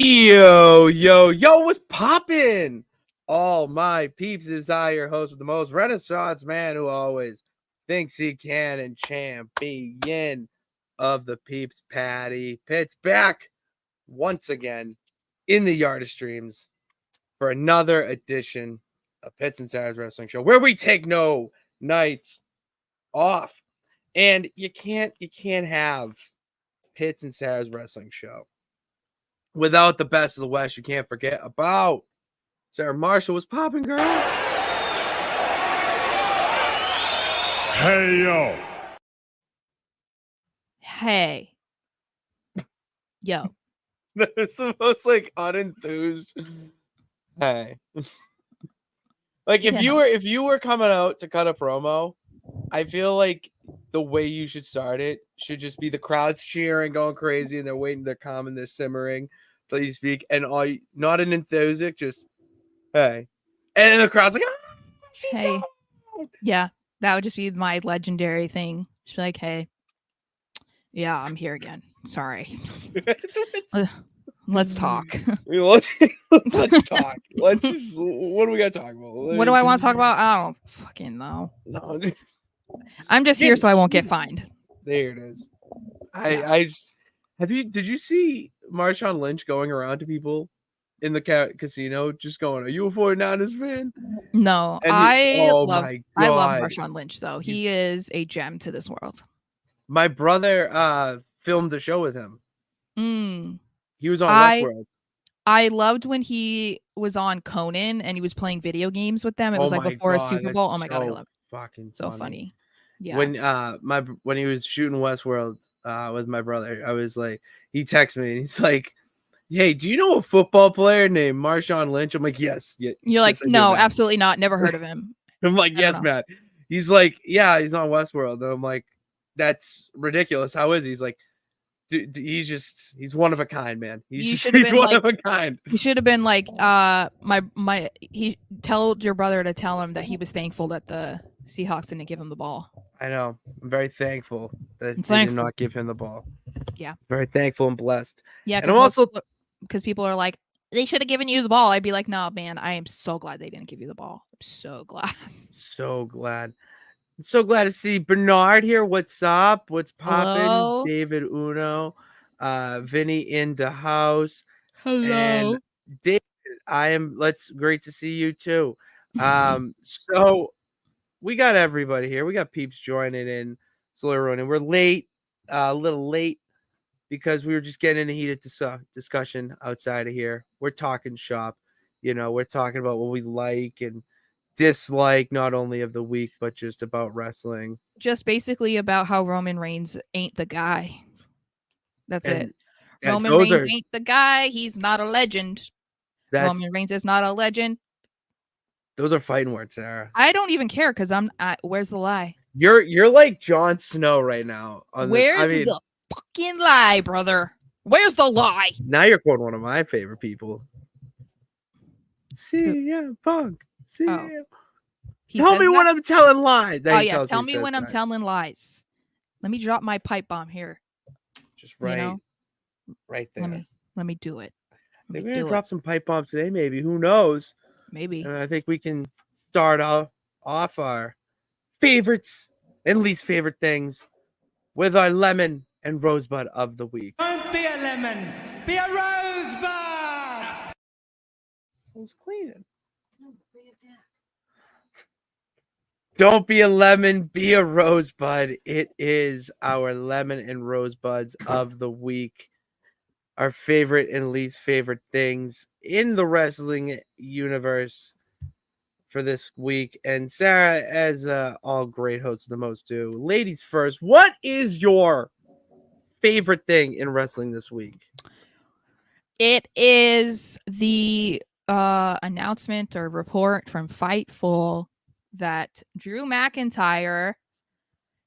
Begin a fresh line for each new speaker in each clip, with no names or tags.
Yo, what's poppin'? All my peeps, is I, your host with the most Renaissance man who always thinks he can, and champion of the peeps, Patty Pitt's back once again in the Yard of Streams for another edition of Pitts and Sara's Wrestling Show, where we take no nights off. And you can't have Pitts and Sara's Wrestling Show without the best of the West. You can't forget about Sarah Marshall. Was popping, girl.
Hey, yo.
Hey. Yo.
That's the most unenthused. Hey. If you were coming out to cut a promo, I feel like the way you should start it should just be the crowd's cheering, going crazy, and they're waiting, they're calm, and they're simmering till you speak, and not an enthusiastic, just hey, and the crowd's like, ah,
hey, yeah, that would just be my legendary thing. Just be like, hey, yeah, I'm here again. Sorry. Let's talk.
Let's talk. Let's just. What do we got to talk about?
What do I want to talk about? I don't fucking know.
No,
I'm just here so I won't get fined.
There it is. I just did you see Marshawn Lynch going around to people in the casino just going, "Are you a 49ers fan?"
No,
And
I love
God.
Marshawn Lynch though. He is a gem to this world.
My brother filmed a show with him. He was on Westworld.
I loved when he was on Conan and he was playing video games with them. It was before a Super Bowl. Oh my God, I love it.
Fucking
so funny. Yeah.
When he was shooting Westworld with my brother, I was like, he texted me and he's like, "Hey, do you know a football player named Marshawn Lynch?" I'm like, "Yes." Yeah,
you're like,
yes,
"No, absolutely not. Never heard of him."
I'm like, "Yes, Matt." He's like, "Yeah, he's on Westworld." And I'm like, "That's ridiculous. How is he?" He's like, "Dude, he's one of a kind, man. He's one of a kind."
You should have been like, he told your brother to tell him that he was thankful that the Seahawks didn't give him the ball.
I know. I'm very thankful that they did not give him the ball.
Yeah.
Very thankful and blessed.
Yeah.
And I'm also,
because people are like, they should have given you the ball. I'd be like, no, man, I am so glad they didn't give you the ball. I'm so glad.
So glad. I'm so glad to see Bernard here. What's up? What's poppin'? David Uno. Vinny in the house.
Hello.
And David, great to see you too. So we got everybody here. We got peeps joining in, slowly running. We're late, a little late, because we were just getting in a heated discussion outside of here. We're talking shop. We're talking about what we like and dislike, not only of the week, but just about wrestling.
Just basically about how Roman Reigns ain't the guy. That's it. Roman Reigns ain't the guy. He's not a legend. Roman Reigns is not a legend.
Those are fighting words, Sarah.
I don't even care because where's the lie?
You're like Jon Snow right now.
Where's the fucking lie, brother? Where's the lie?
Now you're quoting one of my favorite people. CM Punk. Tell me when I'm telling lies.
Tell me when I'm telling lies. Let me drop my pipe bomb here.
Just right there.
Let me do it.
We're gonna drop some pipe bombs today, maybe. Who knows?
Maybe.
I think we can start off our favorites and least favorite things with our lemon and rosebud of the week.
Don't be a lemon, be a rosebud.
I was cleaning. Don't be a lemon, be a rosebud. It is our lemon and rosebuds of the week. Our favorite and least favorite things in the wrestling universe for this week. And Sarah, as all great hosts of the most do, ladies first, what is your favorite thing in wrestling this week?
It is the announcement or report from Fightful that Drew McIntyre,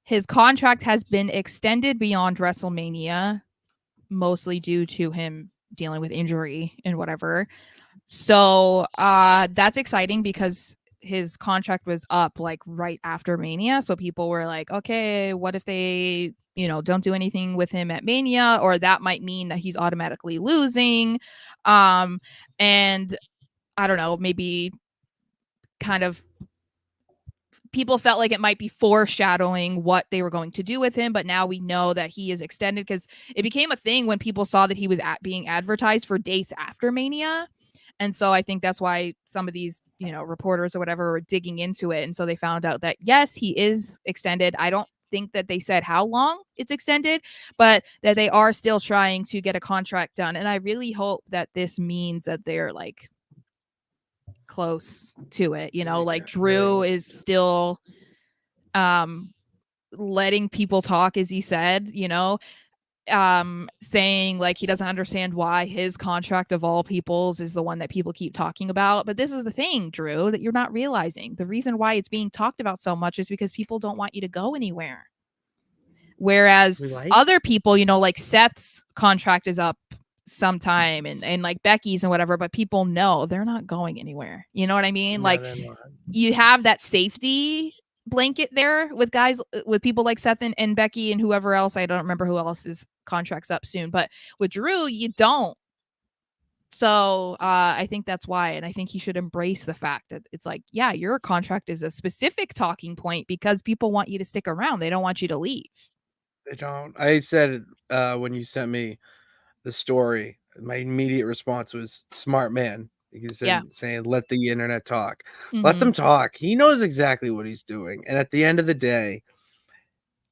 his contract has been extended beyond WrestleMania, mostly due to him dealing with injury and whatever. So that's exciting because his contract was up like right after Mania, so people were like, okay, what if they, you know, don't do anything with him at Mania, or that might mean that he's automatically losing. And I don't know, maybe kind of people felt like it might be foreshadowing what they were going to do with him, but now we know that he is extended, because it became a thing when people saw that he was being advertised for dates after Mania. And so I think that's why some of these, you know, reporters or whatever were digging into it. And so they found out that, yes, he is extended. I don't think that they said how long it's extended, but that they are still trying to get a contract done. And I really hope that this means that they're like close to it. You know, like Drew is still letting people talk, as he said, you know, saying like he doesn't understand why his contract of all people's is the one that people keep talking about. But this is the thing, Drew, that you're not realizing. The reason why it's being talked about so much is because people don't want you to go anywhere. Whereas other people, you know, like Seth's contract is up sometime, and like Becky's and whatever, but people know they're not going anywhere. You know what I mean?
No,
like you have that safety blanket there with guys, with people like Seth and Becky and whoever else. I don't remember who else's contract's up soon, but with Drew, you don't. So I think that's why, and I think he should embrace the fact that it's like, yeah, your contract is a specific talking point because people want you to stick around. They don't want you to leave.
They don't. I said when you sent me the story, my immediate response was smart man. He's saying, let the internet talk. Let them talk. He knows exactly what he's doing. And at the end of the day,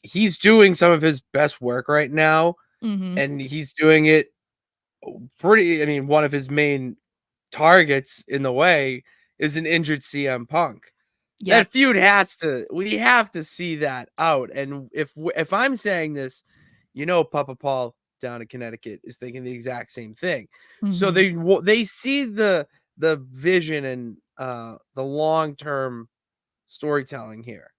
he's doing some of his best work right now. And he's doing it pretty. I mean, one of his main targets in the way is an injured CM Punk. That feud we have to see that out. And if I'm saying this, you know, Papa Paul down in Connecticut is thinking the exact same thing. So they see the vision and the long-term storytelling here.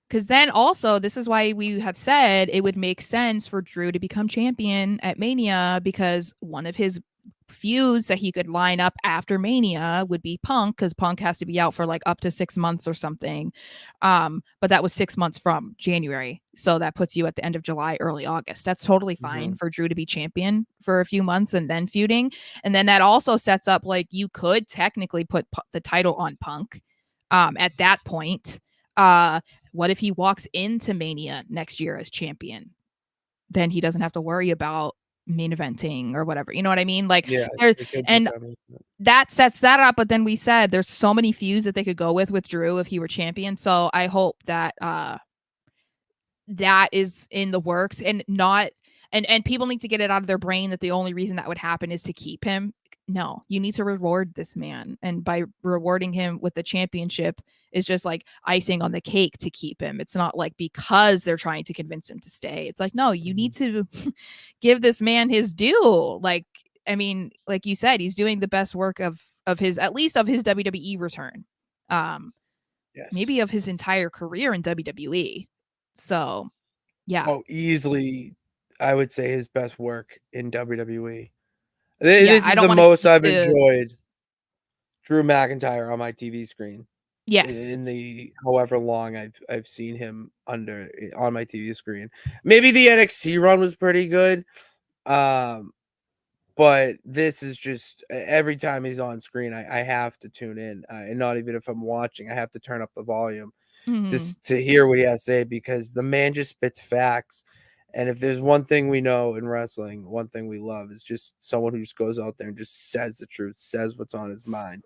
Because then also, this is why we have said it would make sense for Drew to become champion at Mania, because one of his feuds that he could line up after Mania would be Punk, because Punk has to be out for like up to 6 months or something. But that was 6 months from January. So that puts you at the end of July, early August. That's totally fine for Drew to be champion for a few months and then feuding. And then that also sets up, like, you could technically put the title on Punk at that point. What if he walks into Mania next year as champion? Then he doesn't have to worry about main eventing or whatever. You know what I mean? Like, and that sets that up. But then we said there's so many feuds that they could go with Drew if he were champion. So I hope that that is in the works, and not and people need to get it out of their brain that the only reason that would happen is to keep him. No, you need to reward this man, and by rewarding him with the championship is just like icing on the cake to keep him. It's not like because they're trying to convince him to stay. It's like, no, you need to give this man his due. Like, I mean, like you said, he's doing the best work of his, at least of his WWE return. Maybe of his entire career in WWE. So, yeah.
Oh, easily, I would say his best work in WWE. This is the most I've enjoyed Drew McIntyre on my TV screen.
Yes.
In the however long I've seen him on my TV screen. Maybe the NXT run was pretty good. But this is just every time he's on screen, I have to tune in. And not even if I'm watching, I have to turn up the volume just to hear what he has to say, because the man just spits facts. And if there's one thing we know in wrestling, one thing we love is just someone who just goes out there and just says the truth, says what's on his mind.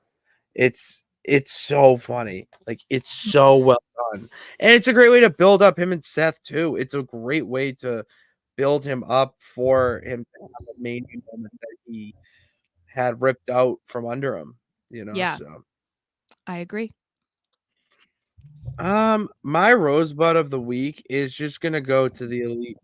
It's so funny. Like, it's so well done. And it's a great way to build up him and Seth too. It's a great way to build him up for him to have a main moment that he had ripped out from under him, you know.
Yeah.
So
I agree.
My rosebud of the week is just gonna go to the Elite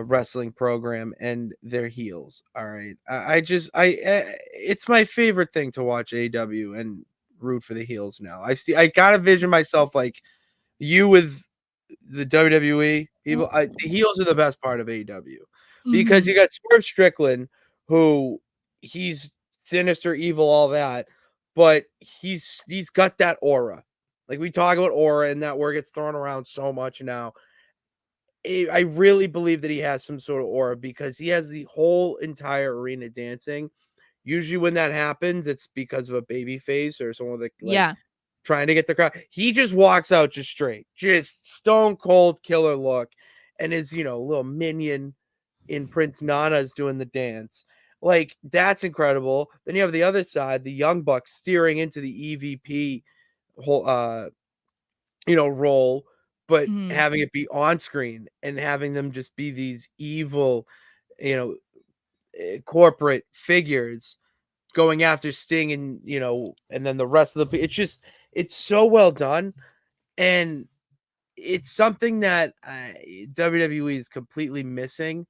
wrestling program and their heels. All right. It's my favorite thing to watch AEW and root for the heels now. I gotta vision myself like you with the WWE people. The heels are the best part of AEW because you got Swerve Strickland, who he's sinister, evil, all that, but he's got that aura. Like we talk about aura, and that word gets thrown around so much now. I really believe that he has some sort of aura because he has the whole entire arena dancing. Usually when that happens, it's because of a baby face or someone that like
Yeah.
trying to get the crowd. He just walks out just straight, just stone cold killer look, and his little minion in Prince Nana's doing the dance. Like that's incredible. Then you have the other side, the Young Bucks steering into the EVP whole role, but
Mhm.
having it be on screen and having them just be these evil, you know, corporate figures going after Sting and and then the rest of the it's so well done, and it's something that WWE is completely missing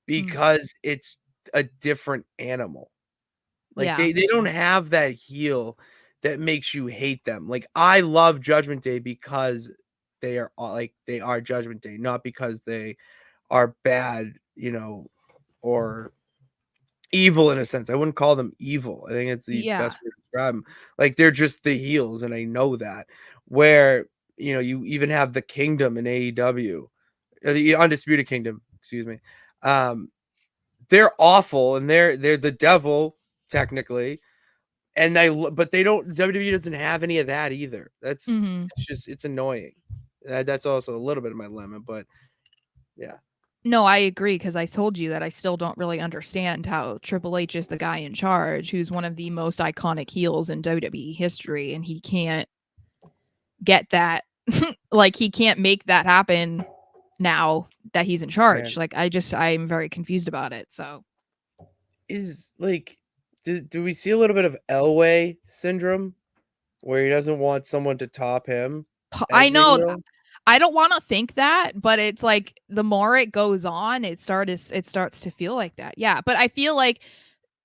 Mm.
because it's a different animal. Like
Yeah.
they don't have that heel that makes you hate them. Like I love Judgment Day because they are Judgment Day, not because they are bad, or evil in a sense. I wouldn't call them evil. I think it's the
Yeah.
best way to describe them. Like they're just the heels, and I know that. Where you even have the Kingdom in AEW, or the Undisputed Kingdom, excuse me. Um, they're awful, and they're the devil technically, and but they don't. WWE doesn't have any of that either.
Mhm.
It's annoying. That's also a little bit of my lemon, but yeah.
No, I agree because I told you that I still don't really understand how Triple H is the guy in charge, who's one of the most iconic heels in WWE history, and he can't get that. Like, he can't make that happen now that he's in charge.
Man,
Like, I'm very confused about it. So,
is like, do we see a little bit of Elway syndrome where he doesn't want someone to top him
I
as a
know
heel?
I don't want to think that, but it's like the more it goes on, it starts to feel like that. Yeah, but I feel like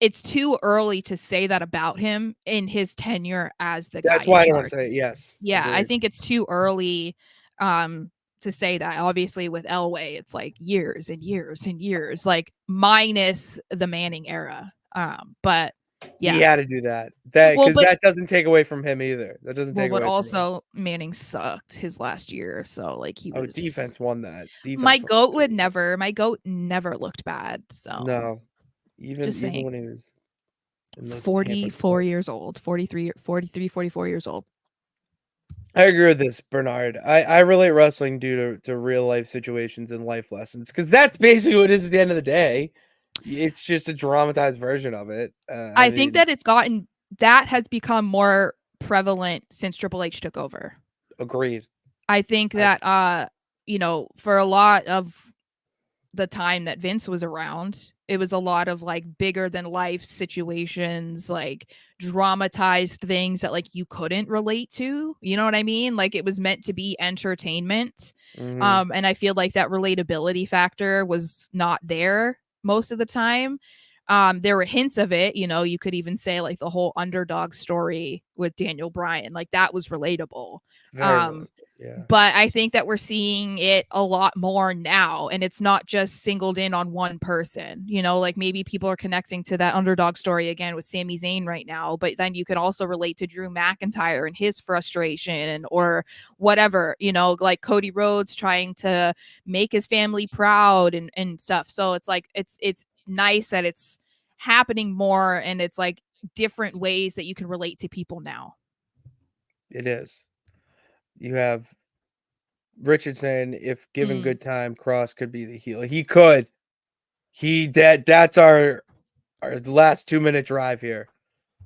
it's too early to say that about him in his tenure as the guy
That's
in
why I don't want
charge.
to say it. Yes,
Yeah, I
agreed.
think it's too early to say that. Obviously with Elway, it's like years and years and years, like minus the Manning era. But
He
yeah.
had to do that. That
Well,
because
but
that doesn't take away from him either. That doesn't
well,
take
but
away from him.
also Manning sucked his last year, so like he
Oh,
was
defense won that. Defense won that.
my goat never looked bad. So
No,
just
even
saying.
when he was in the Tampa
44
Club.
years old, 43, 43, 44 years old.
I agree with this, Bernard. I relate wrestling due to real life situations and life lessons because that's basically what it is at the end of the day. It's just a dramatized version of it. I
I think
mean,
that that has become more prevalent since Triple H took over.
agreed.
I think
I
that for a lot of the time that Vince was around, it was a lot of like bigger than life situations, like dramatized things that like you couldn't relate to. You know what I mean? Like it was meant to be entertainment.
mhm,
And I feel like that relatability factor was not there most of the time. There were hints of it, you could even say like the whole underdog story with Daniel Bryan, like that was relatable.
very
Um,
relatable. Yeah,
but I think that we're seeing it a lot more now, and it's not just singled in on one person. Like maybe people are connecting to that underdog story again with Sami Zayn right now, but then you could also relate to Drew McIntyre and his frustration or whatever, like Cody Rhodes trying to make his family proud and stuff. So it's like it's nice that it's happening more, and it's like different ways that you can relate to people now.
it is. You have Richard saying, "If given
Mm,
good time, Cross could be the heel. He could. That's our last 2 minute drive here.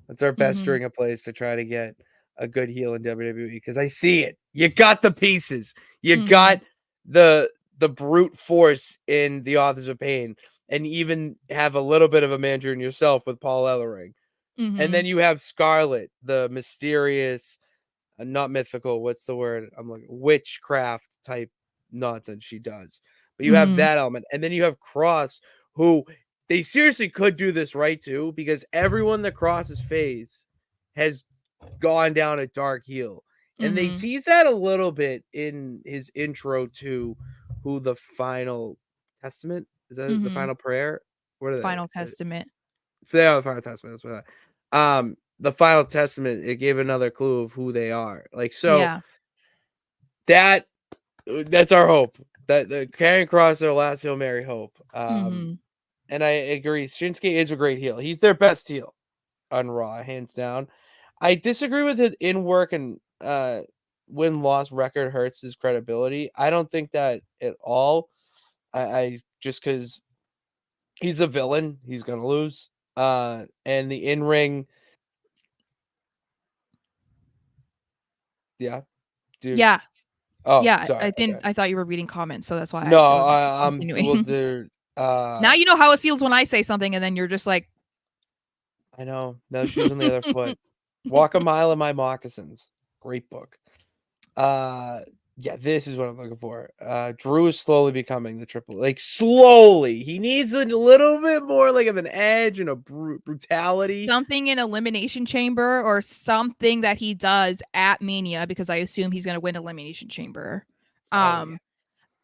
That's our best
mm-hmm,
string of plays to try to get a good heel in WWE because I see it. You got the pieces. You
mm-hmm,
got the brute force in the Authors of Pain, and even have a little bit of a manager in yourself with Paul Ellering. And
mm-hmm,
then you have Scarlett, the mysterious, not mythical. What's the word? I'm like witchcraft type nonsense she does. But you have
mm-hmm,
that element, and then you have Cross, who they seriously could do this right too, because everyone that crosses phase has gone down a dark heel, and they
mm-hmm.
tease that a little bit in his intro to who the Final Testament is. That the
Mhm.
Final Prayer? What are
Final
they?
Testament.
Yeah, the Final Testament. That's what. the Final Testament, it gave another clue of who they are. Like, so
Yeah.
that's our hope. That the Karrion Kross, their last Hail Mary hope.
Mhm.
And I agree. Shinsuke is a great heel. He's their best heel on Raw, hands down. I disagree with his in work and win-loss record hurts his credibility. I don't think that at all. I just because he's a villain, he's gonna lose. And the in-ring, yeah, dude.
Yeah.
Oh,
Yeah,
sorry.
I
Okay.
didn't I thought you were reading comments, so that's why
No,
I wasn't
I'm well.
continuing.
There.
Now you know how it feels when I say something and then you're just like
I know. No shoes on the other foot. Walk a mile in my moccasins. Great book. Yeah, this is what I'm looking for. Drew is slowly becoming the triple, like slowly. He needs a little bit more like of an edge and a brutality.
something in Elimination Chamber or something that he does at Mania, because I assume he's gonna win Elimination Chamber.
Oh yeah.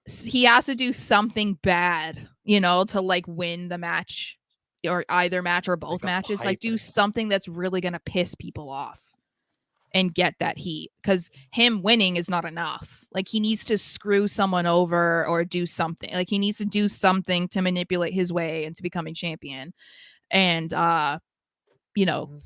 He has to do something bad, you know, to like win the match or either match or both
Like a
matches. Like do
piper.
something that's really gonna piss people off and get that heat, because him winning is not enough. Like he needs to screw someone over or do something. Like he needs to do something to manipulate his way into becoming champion. And you know,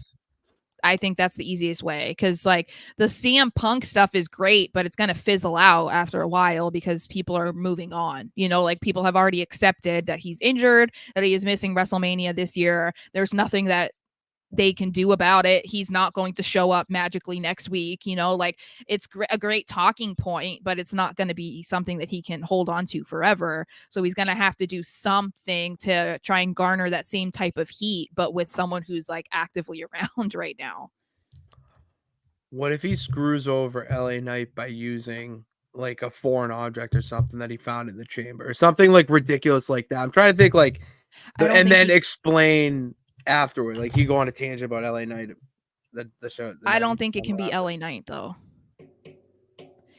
I think that's the easiest way, because like the CM Punk stuff is great, but it's going to fizzle out after a while because people are moving on. You know, like people have already accepted that he's injured, that he is missing WrestleMania this year. There's nothing that they can do about it. He's not going to show up magically next week. You know, like it's a great talking point, but it's not going to be something that he can hold on to forever. So he's going to have to do something to try and garner that same type of heat, but with someone who's like actively around right now.
What if he screws over LA Knight by using like a foreign object or something that he found in the chamber or something like ridiculous like that? I'm trying to think like
I don't
and
think
then
he
explain afterward. Like he go on a tangent about LA Knight the show. The
I
night
don't think it can
before
be
after.
LA Knight though.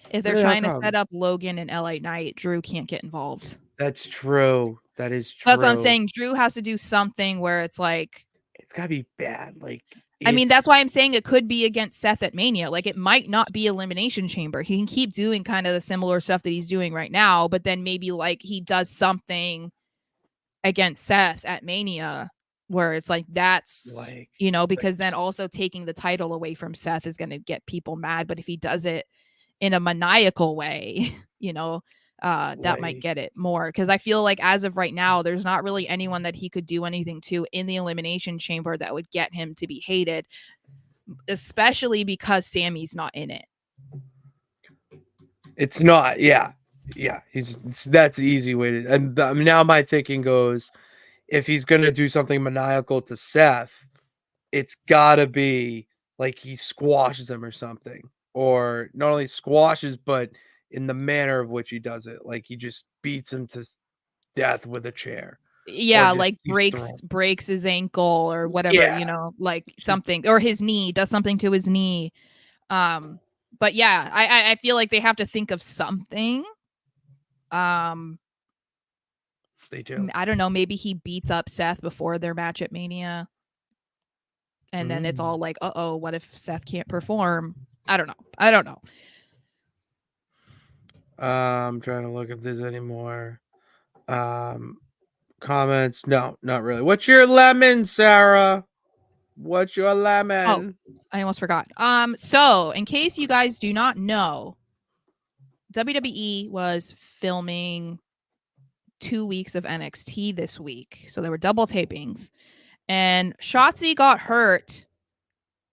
If they're
Really, how
trying to
come?
set up Logan and LA Knight, Drew can't get involved.
That's true. That is
That's what I'm
true.
saying. Drew has to do something where it's like,
It's gotta be bad. Like
I mean, that's
it's
why I'm saying it could be against Seth at Mania. Like it might not be Elimination Chamber. He can keep doing kind of the similar stuff that he's doing right now, but then maybe like he does something against Seth at Mania where it's like that's
like
you know, because then also taking the title away from Seth is going to get people mad. But if he does it in a maniacal way, you know, that might get it more. Because I feel like as of right now, there's not really anyone that he could do anything to in the Elimination Chamber that would get him to be hated, especially because Sammy's not in it.
it's not. Yeah. That's the easy way to. And now my thinking goes, if he's gonna do something maniacal to Seth, it's gotta be like he squashes him or something, or not only squashes, but in the manner of which he does it, like he just beats him to death with a chair, or
Yeah,
just
like
keeps throwing.
breaks his ankle or whatever,
Yeah,
you know, like something, or his knee, does something to his knee. But yeah, I feel like they have to think of something.
they do.
I don't know, maybe he beats up Seth before their match at Mania. And then it's all like, uh-oh, what if Seth can't perform? I don't know.
I'm trying to look if there's any more comments. No, not really. What's your lemon, Sarah? What's your
Oh,
lemon?
I almost forgot. So in case you guys do not know, WWE was filming 2 weeks of NXT this week. So there were double tapings. And Shotzi got hurt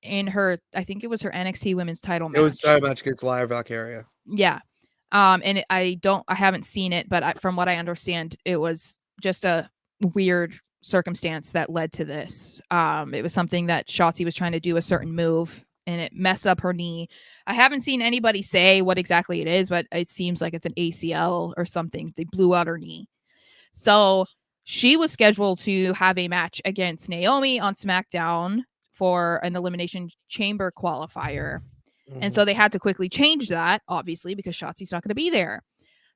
in her, I think it was her NXT women's title match.
It was title match against Lyra Valkyria.
Yeah. And I haven't seen it, but from what I understand, it was just a weird circumstance that led to this. It was something that Shotzi was trying to do a certain move and it messed up her knee. I haven't seen anybody say what exactly it is, but it seems like it's an ACL or something. They blew out her knee. So she was scheduled to have a match against Naomi on SmackDown for an Elimination Chamber qualifier. And so they had to quickly change that, obviously, because Shotzi's not going to be there.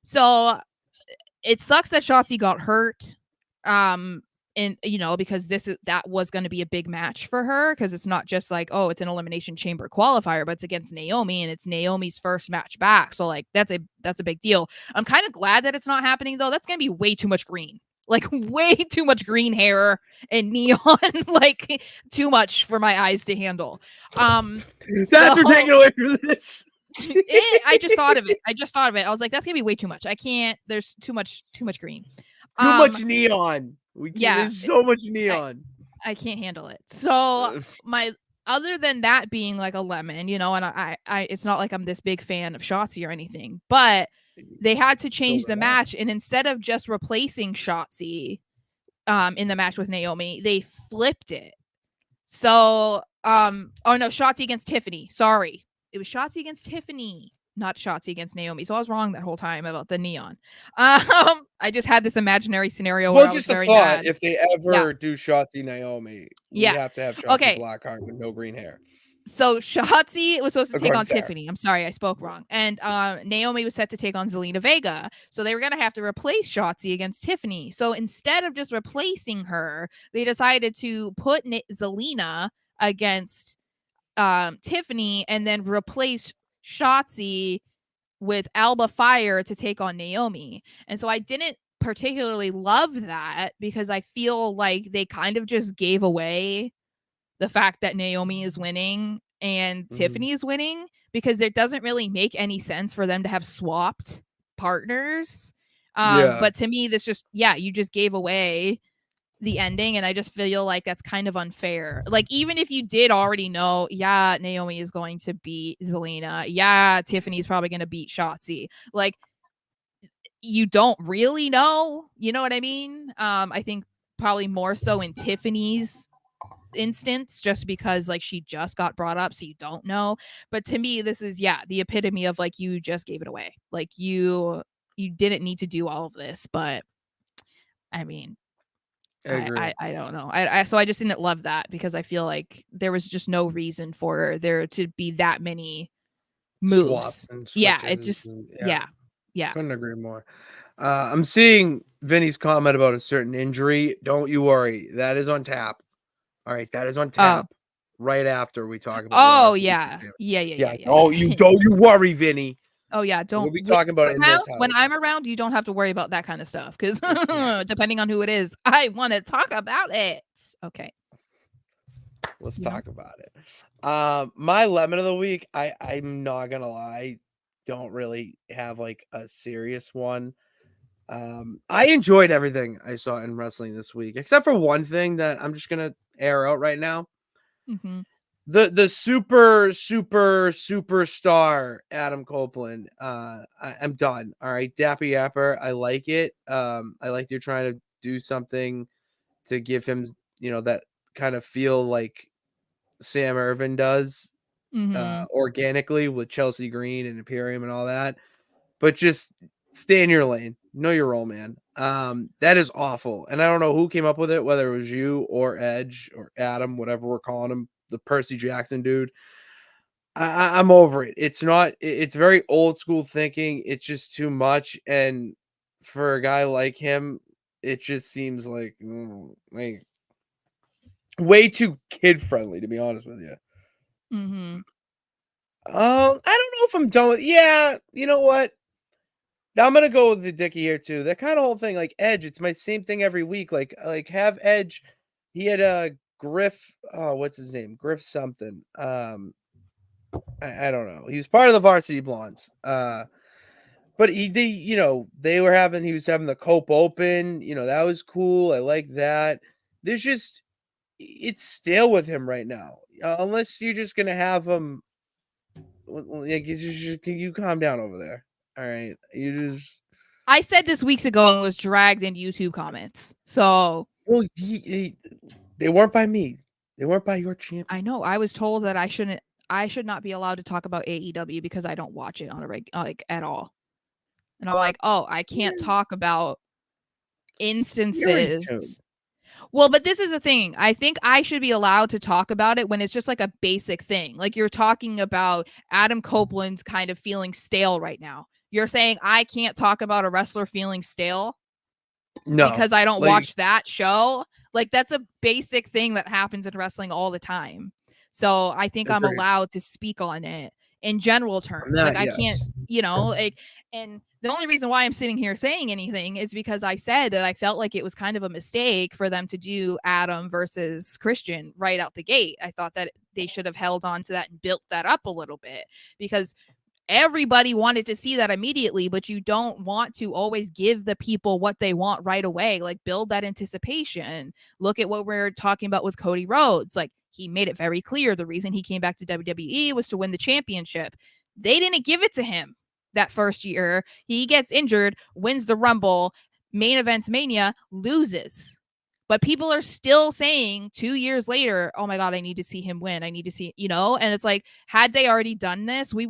So it sucks that Shotzi got hurt. And because that was going to be a big match for her, because it's not just like, oh, it's an Elimination Chamber qualifier, but it's against Naomi, and it's Naomi's first match back. So like that's a big deal. I'm kind of glad that it's not happening though. That's going to be way too much green. Like way too much green hair and neon, like too much for my eyes to handle.
That's what we're taking away from this.
I just thought of it. I was like, that's gonna be way too much. I can't. There's too much green.
Too much neon. There's so much neon.
I can't handle it. So other than that being like a lemon, and I it's not like I'm this big fan of Shotzi or anything, but they had to change the match, and instead of just replacing Shotzi in the match with Naomi, they flipped it. So Shotzi against Tiffany. Sorry. It was Shotzi against Tiffany, not Shotzi against Naomi. So I was wrong that whole time about the neon. I just had this imaginary scenario where I was very mad.
If they ever do Shotzi Naomi, we have to have Shotzi Blackheart with no green hair.
So Shotzi was supposed to take on Tiffany. I'm sorry, I spoke wrong. And Naomi was set to take on Zelina Vega. So they were going to have to replace Shotzi against Tiffany. So instead of just replacing her, they decided to put Zelina against Tiffany and then replace Shotzi with Alba Fire to take on Naomi. And so I didn't particularly love that, because I feel like they kind of just gave away the fact that Naomi is winning and Tiffany is winning, because it doesn't really make any sense for them to have swapped partners. But to me, this just, you just gave away the ending, and I just feel like that's kind of unfair. Like, even if you did already know, Naomi is going to beat Zelina, Tiffany's probably going to beat Shotzi, like, you don't really know, you know what I mean? I think probably more so in Tiffany's instance, just because like she just got brought up, so you don't know. But to me, this is the epitome of like, you just gave it away. Like, you didn't need to do all of this. But I mean, I don't know. So I just didn't love that, because I feel like there was just no reason for there to be that many moves. It just
couldn't agree more. I'm seeing Vinny's comment about a certain injury. Don't you worry, that is on tap. All right, that is on tap. Right after we talk about.
Oh yeah.
Oh, don't you worry, Vinny.
Oh yeah,
we'll be talking about it in this house.
When I'm around, you don't have to worry about that kind of stuff, because depending on who it is, I want to talk about it. Okay,
let's talk about it. My lemon of the week, I'm not gonna lie, don't really have like a serious one. I enjoyed everything I saw in wrestling this week, except for one thing that I'm just gonna air out right now. The superstar Adam Copeland. I'm done. All right, Dappy Yapper. I like it. I like you're trying to do something to give him, that kind of feel like Sam Irvin does, organically with Chelsea Green and Imperium and all that. But just stay in your lane. Know your role, man. That is awful. And I don't know who came up with it, whether it was you or Edge or Adam, whatever we're calling him, the Percy Jackson dude. I'm over it. It's very old school thinking. It's just too much. And for a guy like him, it just seems like way too kid friendly, to be honest with you. I don't know if I'm done with. Yeah, you know what? Now I'm gonna go with the Dickie here too. That kind of whole thing, like Edge. It's my same thing every week. Like have Edge. He had a Griff. Oh, what's his name? Griff something. I don't know. He was part of the Varsity Blondes. But he was having the Cope Open. That was cool. I like that. It's stale with him right now. Unless you're just gonna have him. Like, you calm down over there. All right,
I said this weeks ago and was dragged in YouTube comments. So
they weren't by me. They weren't by your champion.
I know. I was told that I should not be allowed to talk about AEW because I don't watch it on a at all. And I'm like, oh, I can't talk about instances. Well, but this is the thing. I think I should be allowed to talk about it when it's just like a basic thing. Like, you're talking about Adam Copeland's kind of feeling stale right now. You're saying I can't talk about a wrestler feeling stale?
No.
Because I don't watch that show? Like, that's a basic thing that happens in wrestling all the time. So I think I'm
Agreed.
allowed to speak on it in general terms.
that,
Like, I can't,
yes.
like, and the only reason why I'm sitting here saying anything is because I said that I felt like it was kind of a mistake for them to do Adam versus Christian right out the gate. I thought that they should have held on to that and built that up a little bit, because everybody wanted to see that immediately, but you don't want to always give the people what they want right away. Like, build that anticipation. Look at what we're talking about with Cody Rhodes. Like, he made it very clear the reason he came back to WWE was to win the championship. They didn't give it to him that first year. He gets injured, wins the Rumble, main events Mania, loses. But people are still saying 2 years later, oh my God, I need to see him win. I need to see, and it's like, had they already done this, we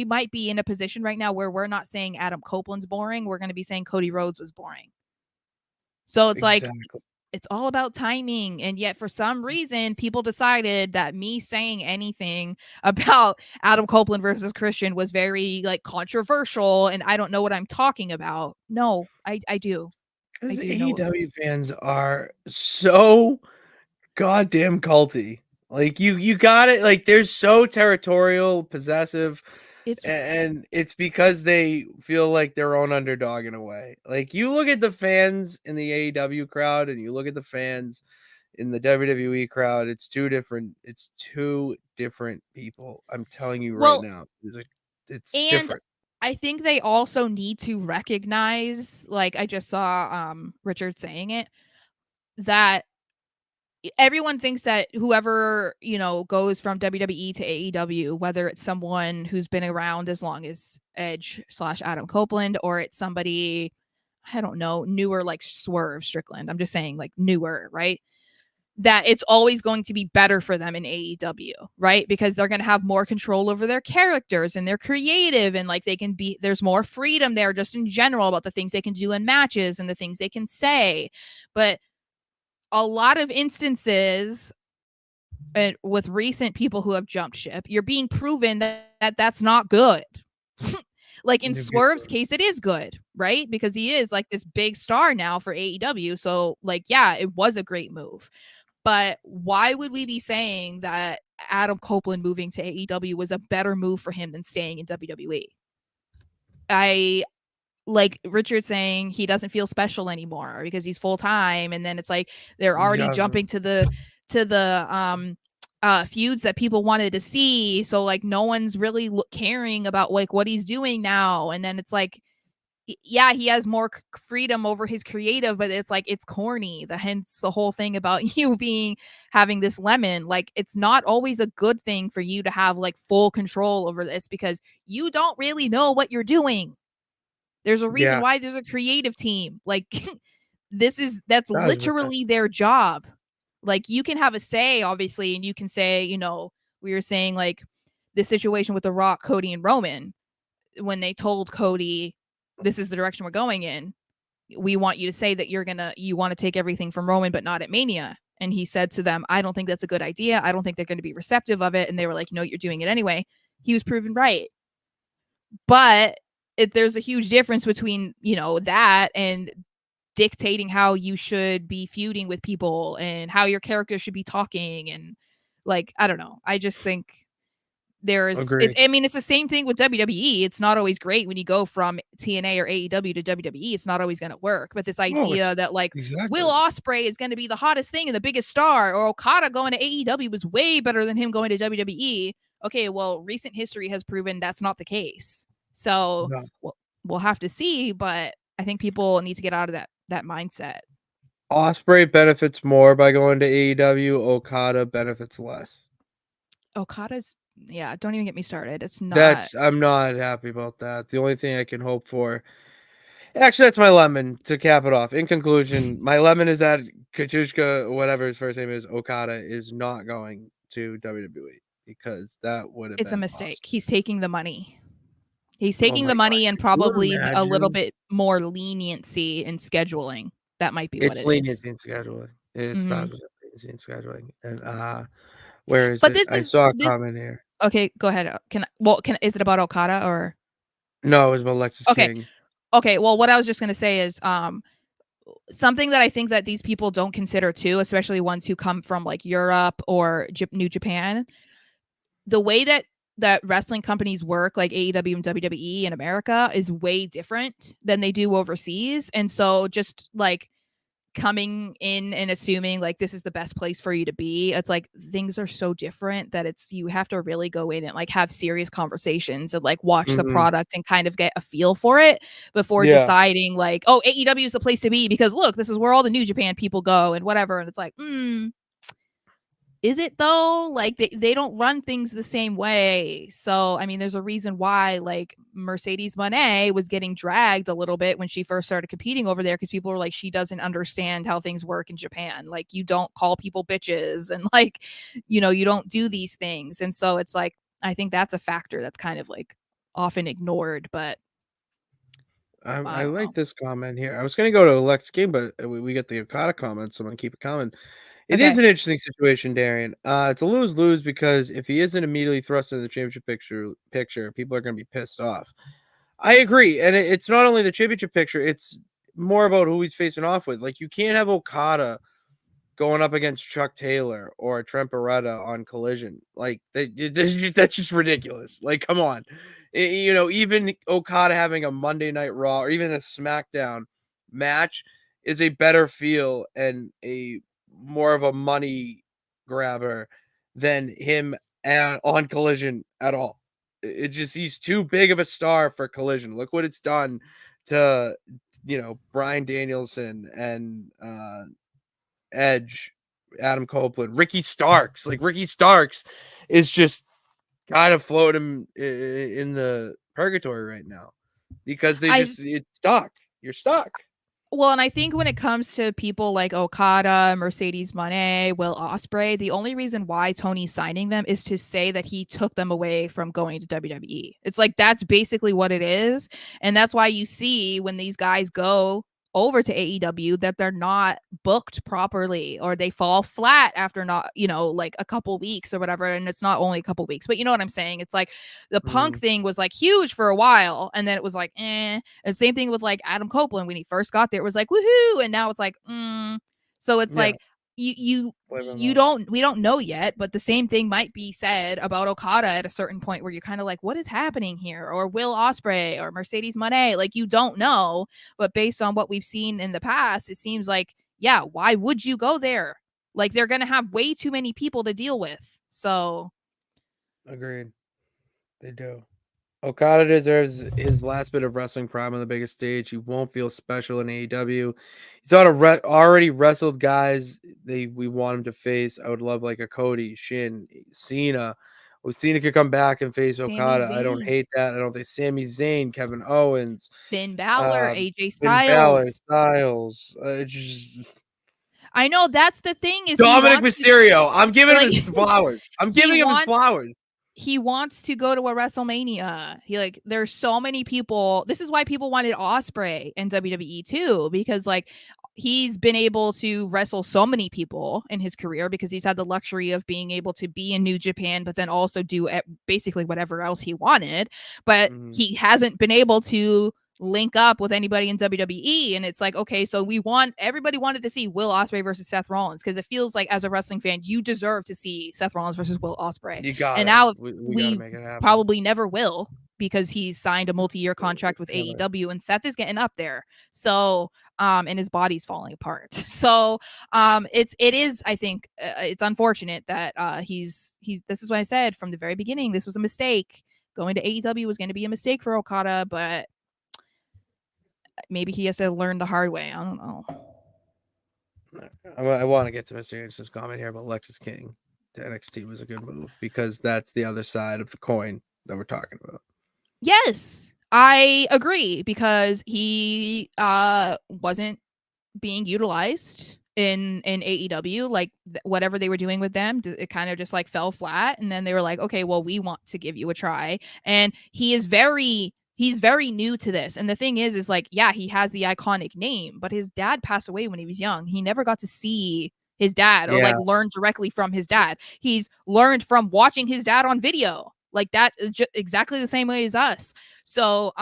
might be in a position right now where we're not saying Adam Copeland's boring. We're going to be saying Cody Rhodes was boring. So it's like, it's all about timing. And yet for some reason, people decided that me saying anything about Adam Copeland versus Christian was very like controversial. And I don't know what I'm talking about. No, I do.
Because
I do know.
AEW fans are so goddamn culty. Like you got it. Like they're so territorial, possessive, and it's because they feel like their own underdog in a way. Like you look at the fans in the AEW crowd, and you look at the fans in the WWE crowd. It's two different people. I'm telling you right now. It's different.
I think they also need to recognize, like I just saw Richard saying it, that everyone thinks that whoever, goes from WWE to AEW, whether it's someone who's been around as long as Edge / Adam Copeland, or it's somebody, I don't know, newer like Swerve Strickland. I'm just saying like newer, right? That it's always going to be better for them in AEW, right? Because they're going to have more control over their characters and they're creative, and like there's more freedom there just in general about the things they can do in matches and the things they can say. But a lot of instances with recent people who have jumped ship, you're being proven that that's not good. Like in Swerve's case, it is good, right? Because he is like this big star now for AEW. So like, yeah, it was a great move. But why would we be saying that Adam Copeland moving to AEW was a better move for him than staying in WWE? Like Richard saying he doesn't feel special anymore because he's full time, and then it's like they're already jumping to the feuds that people wanted to see. So like no one's really caring about like what he's doing now, and then it's like, yeah, he has more freedom over his creative, but it's like it's corny. Hence the whole thing about you having this lemon. Like it's not always a good thing for you to have like full control over this because you don't really know what you're doing. There's a reason why there's a creative team. Like that's literally their job. Like you can have a say, obviously, and you can say, we were saying like the situation with The Rock, Cody, and Roman, when they told Cody, this is the direction we're going in. We want you to say that you want to take everything from Roman, but not at Mania. And he said to them, I don't think that's a good idea. I don't think they're going to be receptive of it. And they were like, no, you're doing it anyway. He was proven right. But there's a huge difference between, that and dictating how you should be feuding with people and how your character should be talking. And like, I don't know. I just think it's the same thing with WWE. It's not always great when you go from TNA or AEW to WWE. It's not always going to work. But this idea that like Will Ospreay is going to be the hottest thing and the biggest star, or Okada going to AEW was way better than him going to WWE. Okay, well, recent history has proven that's not the case. So we'll have to see. But I think people need to get out of that mindset.
Ospreay benefits more by going to AEW. Okada benefits less.
Okada's, don't even get me started. It's not.
I'm not happy about that. The only thing I can hope for, actually, that's my lemon to cap it off. In conclusion, my lemon is that Kazuchika, whatever his first name is, Okada, is not going to WWE because that would have been
a mistake.
awesome.
He's taking the money. He's taking the money and probably a little bit more leniency in scheduling. That might be what it is.
It's leniency in scheduling. It's not leniency in scheduling. And where is it? I saw a comment here.
Okay, go ahead. Is it about Okada or?
No, it was about Lexis King.
Okay. Well, what I was just gonna say is, something that I think that these people don't consider too, especially ones who come from like Europe or New Japan, the way that wrestling companies work, like AEW and WWE in America, is way different than they do overseas. And so just like coming in and assuming like this is the best place for you to be, it's like things are so different that you have to really go in and like have serious conversations and like watch the product and kind of get a feel for it before deciding like, oh, AEW is the place to be because look, this is where all the New Japan people go and whatever. And it's like, is it though? Like they don't run things the same way. So I mean, there's a reason why like Mercedes Moné was getting dragged a little bit when she first started competing over there, because people were like, she doesn't understand how things work in Japan. Like you don't call people bitches and like, you don't do these things. And so it's like, I think that's a factor that's kind of like often ignored. But
I like this comment here. I was gonna go to Lex King, but we get the Okada comment, so I'm gonna keep it coming. It is an interesting situation, Darian. It's a lose-lose because if he isn't immediately thrust into the championship picture, people are going to be pissed off. I agree, and it's not only the championship picture; it's more about who he's facing off with. Like you can't have Okada going up against Chuck Taylor or Trent Beretta on Collision. Like that's just ridiculous. Like, come on, even Okada having a Monday Night Raw or even a SmackDown match is a better feel and a more of a money grabber than him on Collision at all. It just, he's too big of a star for Collision. Look what it's done to Bryan Danielson and Edge, Adam Copeland, Ricky Starks. Like Ricky Starks is just kind of floating in the purgatory right now because it's stuck. You're stuck.
Well, and I think when it comes to people like Okada, Mercedes Moné, Will Ospreay, the only reason why Tony's signing them is to say that he took them away from going to WWE. It's like that's basically what it is. And that's why you see when these guys go over to AEW that they're not booked properly or they fall flat after not, like a couple weeks or whatever. And it's not only a couple weeks, but you know what I'm saying? It's like the Punk thing was like huge for a while and then it was like, eh. And same thing with like Adam Copeland when he first got there, it was like, woohoo. And now it's like, So it's like, we don't know yet, but the same thing might be said about Okada at a certain point where you're kind of like, what is happening here? Or Will Ospreay or Mercedes Moné, like you don't know, but based on what we've seen in the past, it seems like, yeah, why would you go there? Like they're gonna have way too many people to deal with. So
agreed, they do. Okada deserves his last bit of wrestling prime on the biggest stage. He won't feel special in AEW. He's already wrestled guys we want him to face. I would love like a Cody, Shin, Cena. Well, Cena could come back and face Okada. I don't hate that. I don't think Sami Zayn, Kevin Owens,
Finn Balor, AJ Styles.
Finn Balor, Styles.
I know that's the thing is
Dominic Mysterio. I'm giving him his flowers. I'm giving him his flowers.
He wants to go to a WrestleMania. There's so many people. This is why people wanted Ospreay in WWE too, because like he's been able to wrestle so many people in his career because he's had the luxury of being able to be in New Japan, but then also do basically whatever else he wanted. But he hasn't been able to link up with anybody in WWE. And it's like, okay, so everybody wanted to see Will Ospreay versus Seth Rollins because it feels like as a wrestling fan, you deserve to see Seth Rollins versus Will Ospreay.
You got
and
it.
Now
we make it happen.
Probably never will because he's signed a multi-year contract with AEW and Seth is getting up there. So, and his body's falling apart. So, it is, I think it's unfortunate that this is what I said from the very beginning. This was a mistake. Going to AEW was going to be a mistake for Okada, but maybe he has to learn the hard way. I don't know.
I want to get to Mr. Anderson's comment here about Lexis King to NXT was a good move because that's the other side of the coin that we're talking about.
Yes, I agree because he wasn't being utilized in AEW. Like whatever they were doing with them, it kind of just like fell flat. And then they were like, okay, well, we want to give you a try. And he's very new to this. And the thing is like, yeah, he has the iconic name, but his dad passed away when he was young. He never got to see his dad or like learn directly from his dad. He's learned from watching his dad on video. Like that is exactly the same way as us. So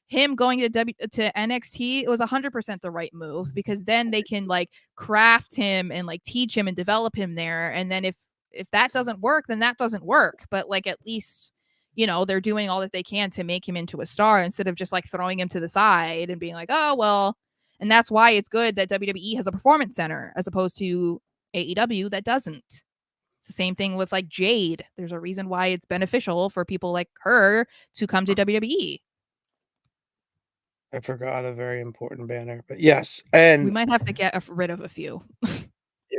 him going to NXT, it was 100% the right move, because then they can like craft him and like teach him and develop him there. And then if that doesn't work, then that doesn't work. But like at least, you know, they're doing all that they can to make him into a star instead of just like throwing him to the side and being like, oh well. And that's why it's good that WWE has a performance center as opposed to AEW that doesn't. It's the same thing with like Jade. There's a reason why it's beneficial for people like her to come to WWE.
I forgot a very important banner, but yes,
We
and
might have to get rid of a few.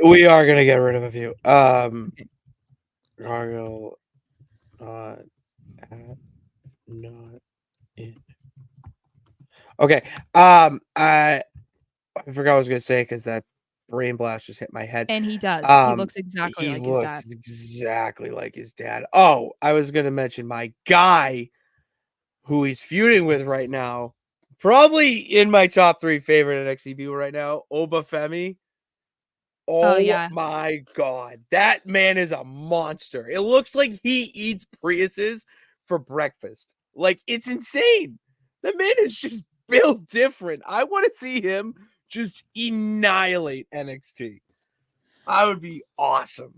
we are gonna get rid of a few. Gargle, not at, not in. Okay. I forgot what I was gonna say because that brain blast just hit my head.
And he does. He looks exactly
He
like his dad.
looks exactly like his dad. Oh, I was gonna mention my guy who he's feuding with right now. Probably in my top 3 favorite NXT people right now, Obafemi.
Oh,
Oh
yeah.
my god, that man is a monster. It looks like he eats Priuses for breakfast. Like, it's insane. The man is just built different. I want to see him just annihilate NXT. I would be awesome.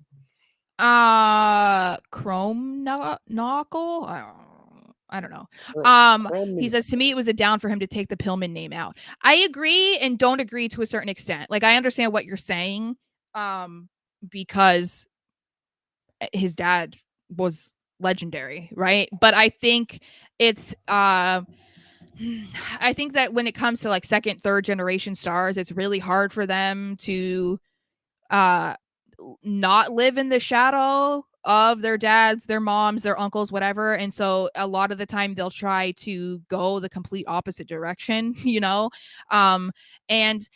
Chrome Knuckle? I don't know.
Chrome
He says, to me, it was a down for him to take the Pillman name out. I agree and don't agree to a certain extent. Like, I understand what you're saying, because his dad was legendary, right? But I think it's I think that when it comes to like second, third generation stars, it's really hard for them to not live in the shadow of their dads, their moms, their uncles, whatever. And so a lot of the time they'll try to go the complete opposite direction, you know? And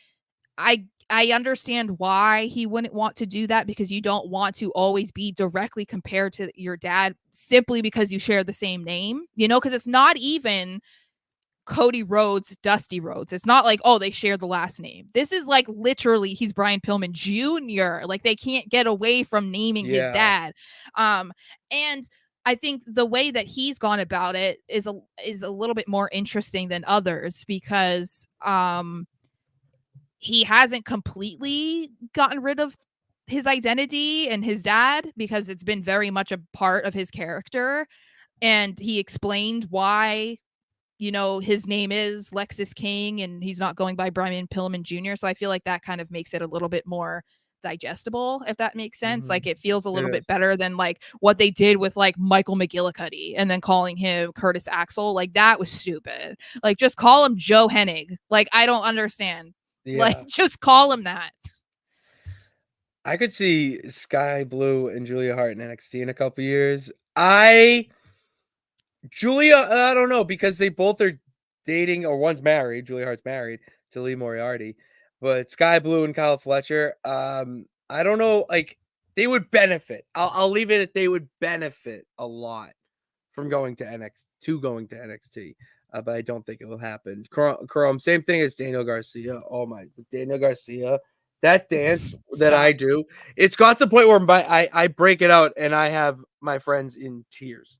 I understand why he wouldn't want to do that, because you don't want to always be directly compared to your dad simply because you share the same name, you know, because it's not even Cody Rhodes, Dusty Rhodes. It's not like, oh, they share the last name. This is like literally he's Brian Pillman Jr. Like they can't get away from naming his dad. And I think the way that he's gone about it is a little bit more interesting than others, because he hasn't completely gotten rid of his identity and his dad, because it's been very much a part of his character. And he explained why, you know, his name is Lexis King and he's not going by Brian Pillman Jr. So I feel like that kind of makes it a little bit more digestible, if that makes sense.
Mhm.
Like it feels a little bit better than like what they did with like Michael McGillicuddy and then calling him Curtis Axel. Like that was stupid. Like just call him Joe Hennig. Like I don't understand. Like just call him that.
I could see Sky Blue and Julia Hart in NXT in a couple years. Julia, I don't know, because they both are dating, or one's married. Julia Hart's married to Lee Moriarty, but Sky Blue and Kyle Fletcher, I don't know, like they would benefit. I'll leave it at they would benefit a lot from going to NXT, but I don't think it will happen. Chrome, same thing as Daniel Garcia. Oh my, Daniel Garcia, that dance that I do, it's got to the point where I break it out and I have my friends in tears.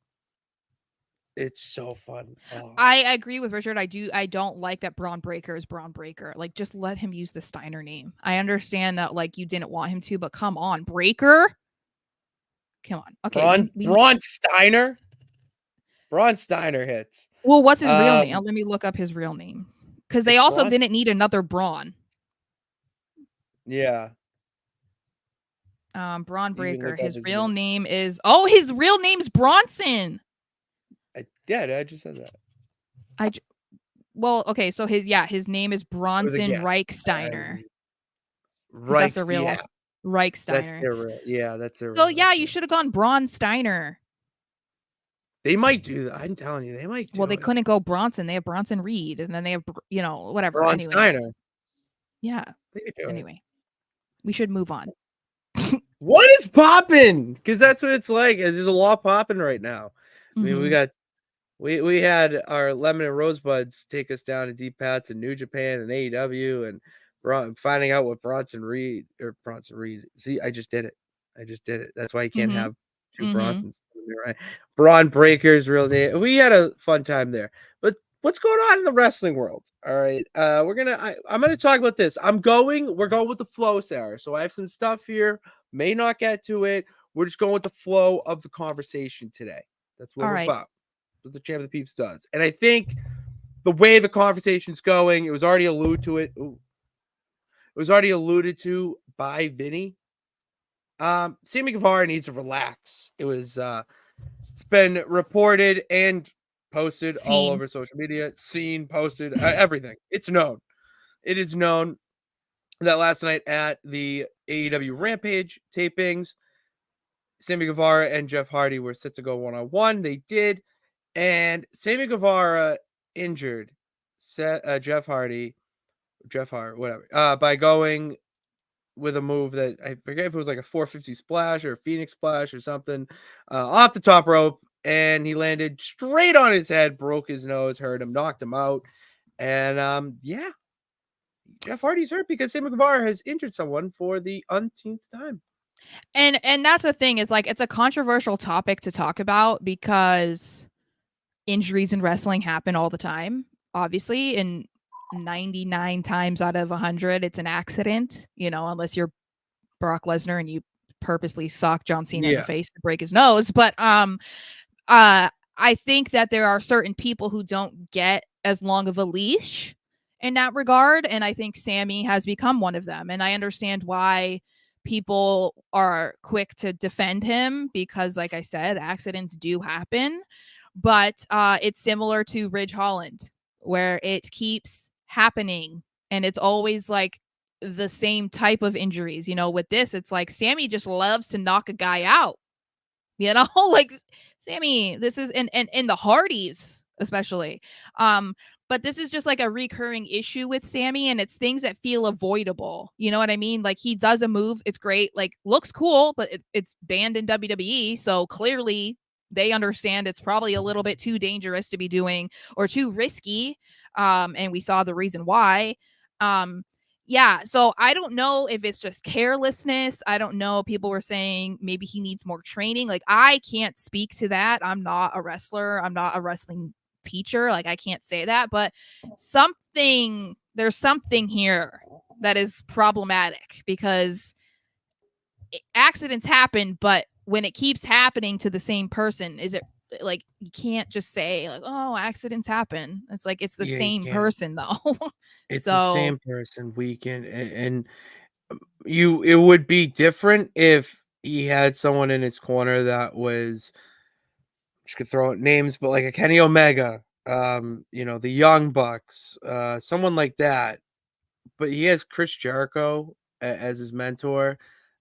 It's so fun. Oh.
I agree with Richard. I don't like that Braun Breaker is Braun Breaker. Like, just let him use the Steiner name. I understand that, like, you didn't want him to, but come on, Breaker. Come on. Okay.
Braun Steiner. Braun Steiner hits.
Well, what's his real name? Let me look up his real name. Because they also didn't need another Braun.
Yeah.
Braun Breaker. His real name is his real name's Bronson.
I just said that.
Well, okay, so his name is Bronson Reichsteiner. That's the real Reichsteiner.
That's their
So you should have gone Braun Steiner.
They might do that. I'm telling you, they might do
they couldn't go Bronson. They have Bronson Reed, and then they have, whatever.
Braun
anyway.
Steiner.
Yeah. Anyway, we should move on.
What is popping? Because that's what it's like. There's a lot popping right now. I mean, we had our Lemon and Rosebuds take us down to deep paths in New Japan and AEW, and finding out what Bronson Reed. See, I just did it. That's why you can't have two Bronsons in right. Braun Breaker's real name. We had a fun time there. But what's going on in the wrestling world? All right. I'm gonna talk about this. We're going with the flow, Sarah. So I have some stuff here. May not get to it. We're just going with the flow of the conversation today. That's what
All
we're
right.
about. What the Champ of the Peeps does. And I think the way the conversation's going, it was already alluded to it. Ooh, it was already alluded to by Vinny. Sammy Guevara needs to relax. It's been reported and posted all
Scene.
over social media, seen, posted, everything. It's known. It is known that last night at the AEW Rampage tapings, Sammy Guevara and Jeff Hardy were set to go one-on-one. They did, and Sammy Guevara injured Jeff Hardy, whatever, by going with a move that I forget if it was like a 450 splash or a Phoenix splash or something, off the top rope, and he landed straight on his head, broke his nose, hurt him, knocked him out, and yeah, Jeff Hardy's hurt because Sammy Guevara has injured someone for the umpteenth time.
And that's the thing, is like, it's a controversial topic to talk about because injuries in wrestling happen all the time, obviously, and 99 times out of 100 it's an accident, unless you're Brock Lesnar and you purposely sock John Cena in the
Yeah,
face to break his nose. But I think that there are certain people who don't get as long of a leash in that regard, and I think Sammy has become one of them. And I understand why people are quick to defend him because, like I said, accidents do happen. But it's similar to Ridge Holland, where it keeps happening, and it's always like the same type of injuries. With this, it's like Sammy just loves to knock a guy out. Like Sammy, this is in the Hardys especially. But this is just like a recurring issue with Sammy, and it's things that feel avoidable. You know what I mean? Like, he does a move, it's great, like looks cool, but it's banned in WWE, so clearly they understand it's probably a little bit too dangerous to be doing or too risky. And we saw the reason why. Um, yeah, so I don't know if it's just carelessness. I don't know. People were saying maybe he needs more training. Like, I can't speak to that. I'm not a wrestler. I'm not a wrestling teacher. Like, I can't say that, but there's something here that is problematic because accidents happen, but when it keeps happening to the same person, is it like, you can't just say like, oh, accidents happen. It's like, it's the
yeah, you
same
can't.
person though.
It's the
So
same person weekend, and it would be different if he had someone in his corner that was, just could throw out names, but like a Kenny Omega, the Young Bucks, someone like that. But he has Chris Jericho as his mentor.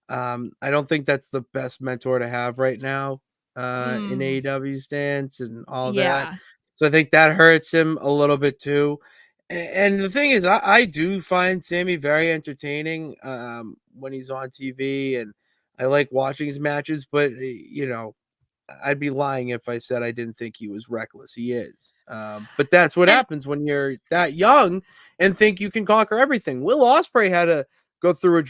I don't think that's the best mentor to have right now in
mm,
AEW stance and all that.
yeah.
So I think that hurts him a little bit too. And the thing is, I do find Sammy very entertaining when he's on TV, and I like watching his matches. But I'd be lying if I said I didn't think he was reckless. He is. But that's what
And
happens when you're that young and think you can conquer everything. Will Ospreay had to go through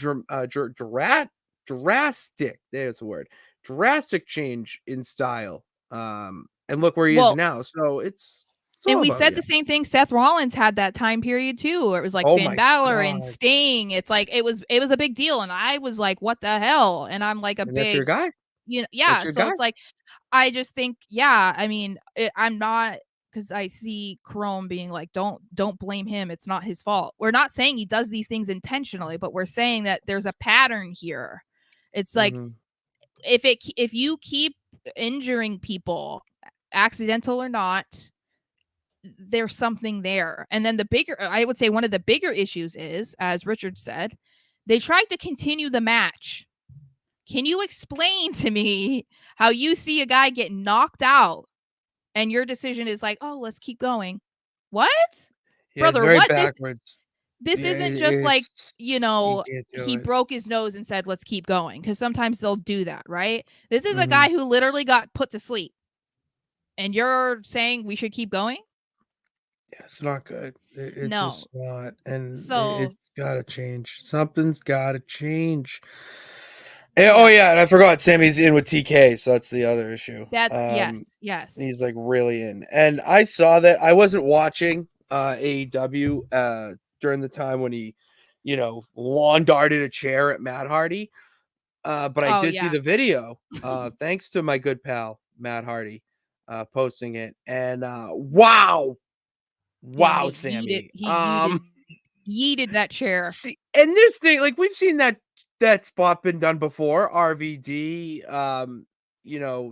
drastic, there's the word, drastic change in style. And look where he is
well,
now. So it's
and
all
we
about
said
you.
the same thing. Seth Rollins had that time period too, where it was like
Oh
Finn
my
Balor and
God.
Sting. It's like it was a big deal, and I was like, "What the hell?" And I'm like a
And that's your
big,
guy. That's
yeah.
your
So
guy.
it's like, I just think, yeah. I mean, I'm not, because I see Chrome being like, "Don't blame him. It's not his fault." We're not saying he does these things intentionally, but we're saying that there's a pattern here. It's like,
Mhm.
if you keep injuring people, accidental or not, there's something there. And then I would say one of the bigger issues is, as Richard said, they tried to continue the match. Can you explain to me how you see a guy get knocked out and your decision is like, oh, let's keep going? What?
Yeah, it's
Brother,
very
what?
backwards.
This
Yeah,
isn't just like,
you can't do
he
it.
broke his nose and said, let's keep going. Because sometimes they'll do that, right? This is a
Mhm.
guy who literally got put to sleep. And you're saying we should keep going?
Yeah, it's not good. It's
No.
just not, and
So
it's gotta change. Something's gotta change. Oh yeah, and I forgot Sammy's in with TK, so that's the other issue.
That's yes.
He's like really in. And I saw that. I wasn't watching AEW during the time when he, lawn darted a chair at Matt Hardy. But I
Oh
did see
yeah.
the video. Thanks to my good pal Matt Hardy posting it. And wow,
And he
Sammy.
yeeted that chair.
See, and this thing, like we've seen that spot been done before. RVD,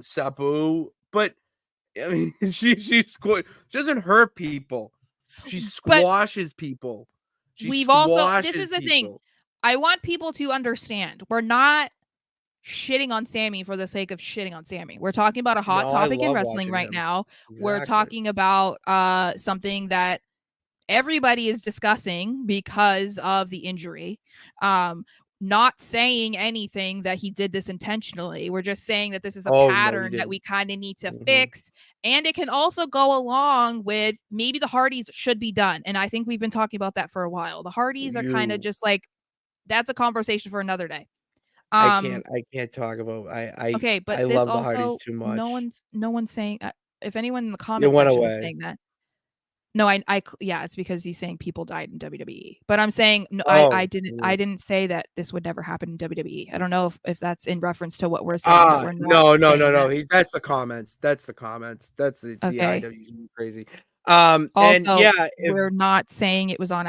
Sabu, but I mean, she doesn't hurt people. She
But
squashes people.
we've also, this is the thing.
People.
I want people to understand. We're not shitting on Sammy for the sake of shitting on Sammy. We're talking about a hot
No, I
topic in
love
wrestling
watching
right
him.
now. We're
Exactly.
talking about something that everybody is discussing because of the injury. Not saying anything that he did this intentionally. We're just saying that this is a
Oh, no, he
pattern that
didn't.
we kind of need to
Mhm.
fix. And it can also go along with maybe the Hardys should be done. And I think we've been talking about that for a while. The Hardys are kind of just like, that's a conversation for another day.
I can't talk about
Okay, but
I
this
love the Hardys
also,
too much.
no one's saying, if anyone in the
It
comment
went
section is
away.
saying that. No, yeah, it's because he's saying people died in WWE. But I'm saying no,
Oh,
I didn't say that this would never happen in WWE. I don't know if that's in reference to what we're saying, but we're not
no.
saying that.
That's the comments. That's the
Okay.
IW crazy.
Also,
And yeah,
we're not saying it was on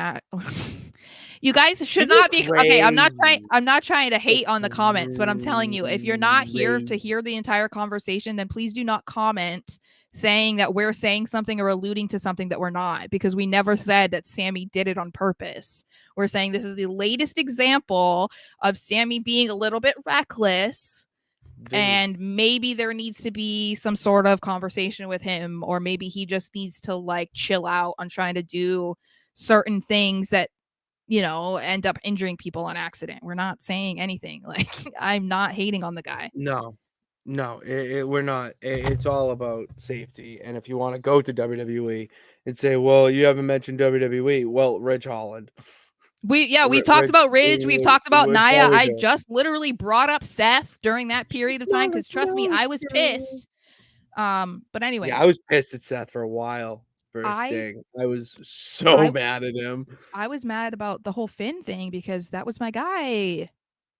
you guys should
people are
not be okay. I'm
crazy.
not trying to hate
They're
on the comments, but I'm telling you, if you're not here to
crazy.
hear the entire conversation, then please do not comment saying that we're saying something or alluding to something that we're not, because we never said that Sammy did it on purpose. We're saying this is the latest example of Sammy being a little bit reckless. And maybe there needs to be some sort of conversation with him, or maybe he just needs to like chill out on trying to do certain things that end up injuring people on accident. We're not saying anything. Like, I'm not hating on the guy.
No, we're not. It's all about safety. And if you want to go to WWE and say, well, you haven't mentioned WWE, well, Ridge Holland.
We talked about Ridge. We've talked about
Ridge
Nia. I
Holland.
just literally brought up Seth during that period of time because trust me, I was pissed. But anyway,
Yeah, I was pissed at Seth for a while for his Sting. I was so mad at him.
I was mad about the whole Finn thing because that was my guy.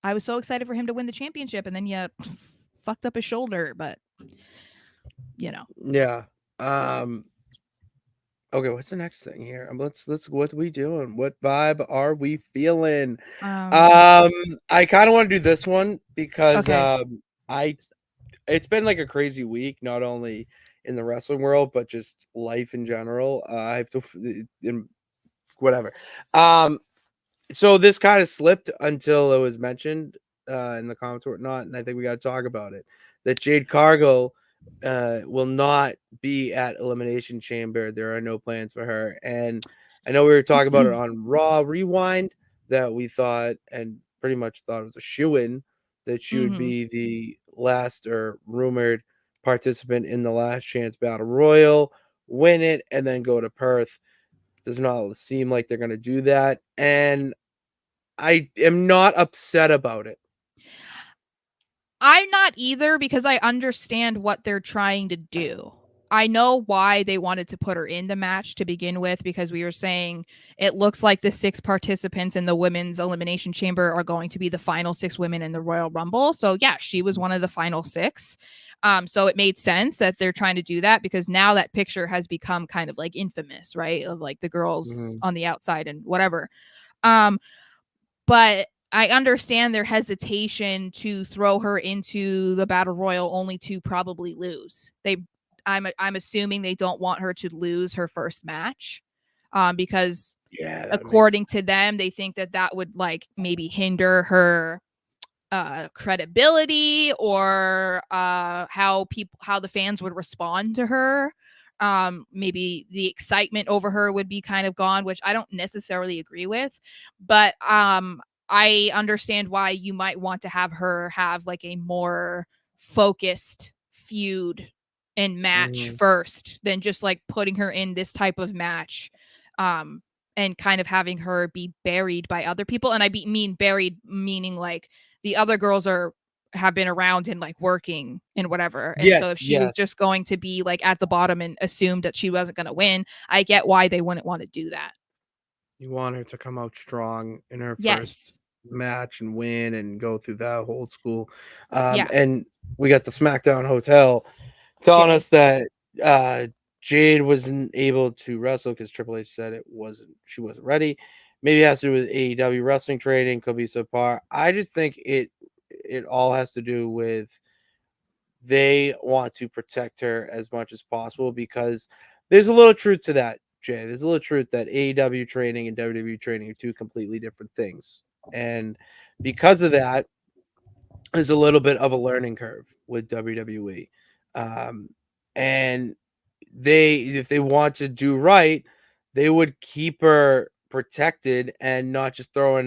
I was so excited for him to win the championship, and then you fucked up his shoulder. But
yeah. Okay, what's the next thing here? Let's what are we doing? What vibe are we feeling? I kind of want to do this one because it's been like a crazy week, not only in the wrestling world but just life in general. I have to whatever. So this kind of slipped until it was mentioned in the comments or whatnot, and I think we got to talk about it. That Jade Cargill will not be at Elimination Chamber. There are no plans for her. And I know we were talking about it on Raw Rewind that we thought and pretty much thought it was a shoo-in that she would be the last or rumored participant in the Last Chance Battle Royal, win it, and then go to Perth. Does not seem like they're going to do that. And I am not upset about it.
I'm not either, because I understand what they're trying to do. I know why they wanted to put her in the match to begin with, because we were saying it looks like the 6 participants in the women's elimination chamber are going to be the final 6 women in the Royal Rumble. So yeah, she was one of the final 6. So it made sense that they're trying to do that, because now that picture has become kind of like infamous, right? Of like the girls on the outside and whatever. But I understand their hesitation to throw her into the battle royal only to probably lose. I'm assuming they don't want her to lose her first match, because according to them, they think that would like maybe hinder her credibility, or how the fans would respond to her. Maybe the excitement over her would be kind of gone, which I don't necessarily agree with, but I understand why you might want to have her have like a more focused feud and match first than just like putting her in this type of match, and kind of having her be buried by other people. And I mean buried meaning like the other girls are have been around and like working and whatever. And
Yes,
so if she was
yes.
just going to be like at the bottom and assumed that she wasn't going to win, I get why they wouldn't want to do that.
You want her to come out strong in her
Yes.
first match and win and go through that old school.
Yeah.
And we got the SmackDown Hotel telling
Jade.
us that Jade wasn't able to wrestle because Triple H said she wasn't ready. Maybe it has to do with AEW wrestling training, could be subpar. I just think it all has to do with they want to protect her as much as possible because there's a little truth to that, Jay. There's a little truth that AEW training and WWE training are two completely different things. And because of that, there's a little bit of a learning curve with WWE. And if they want to do right, they would keep her protected and not just throw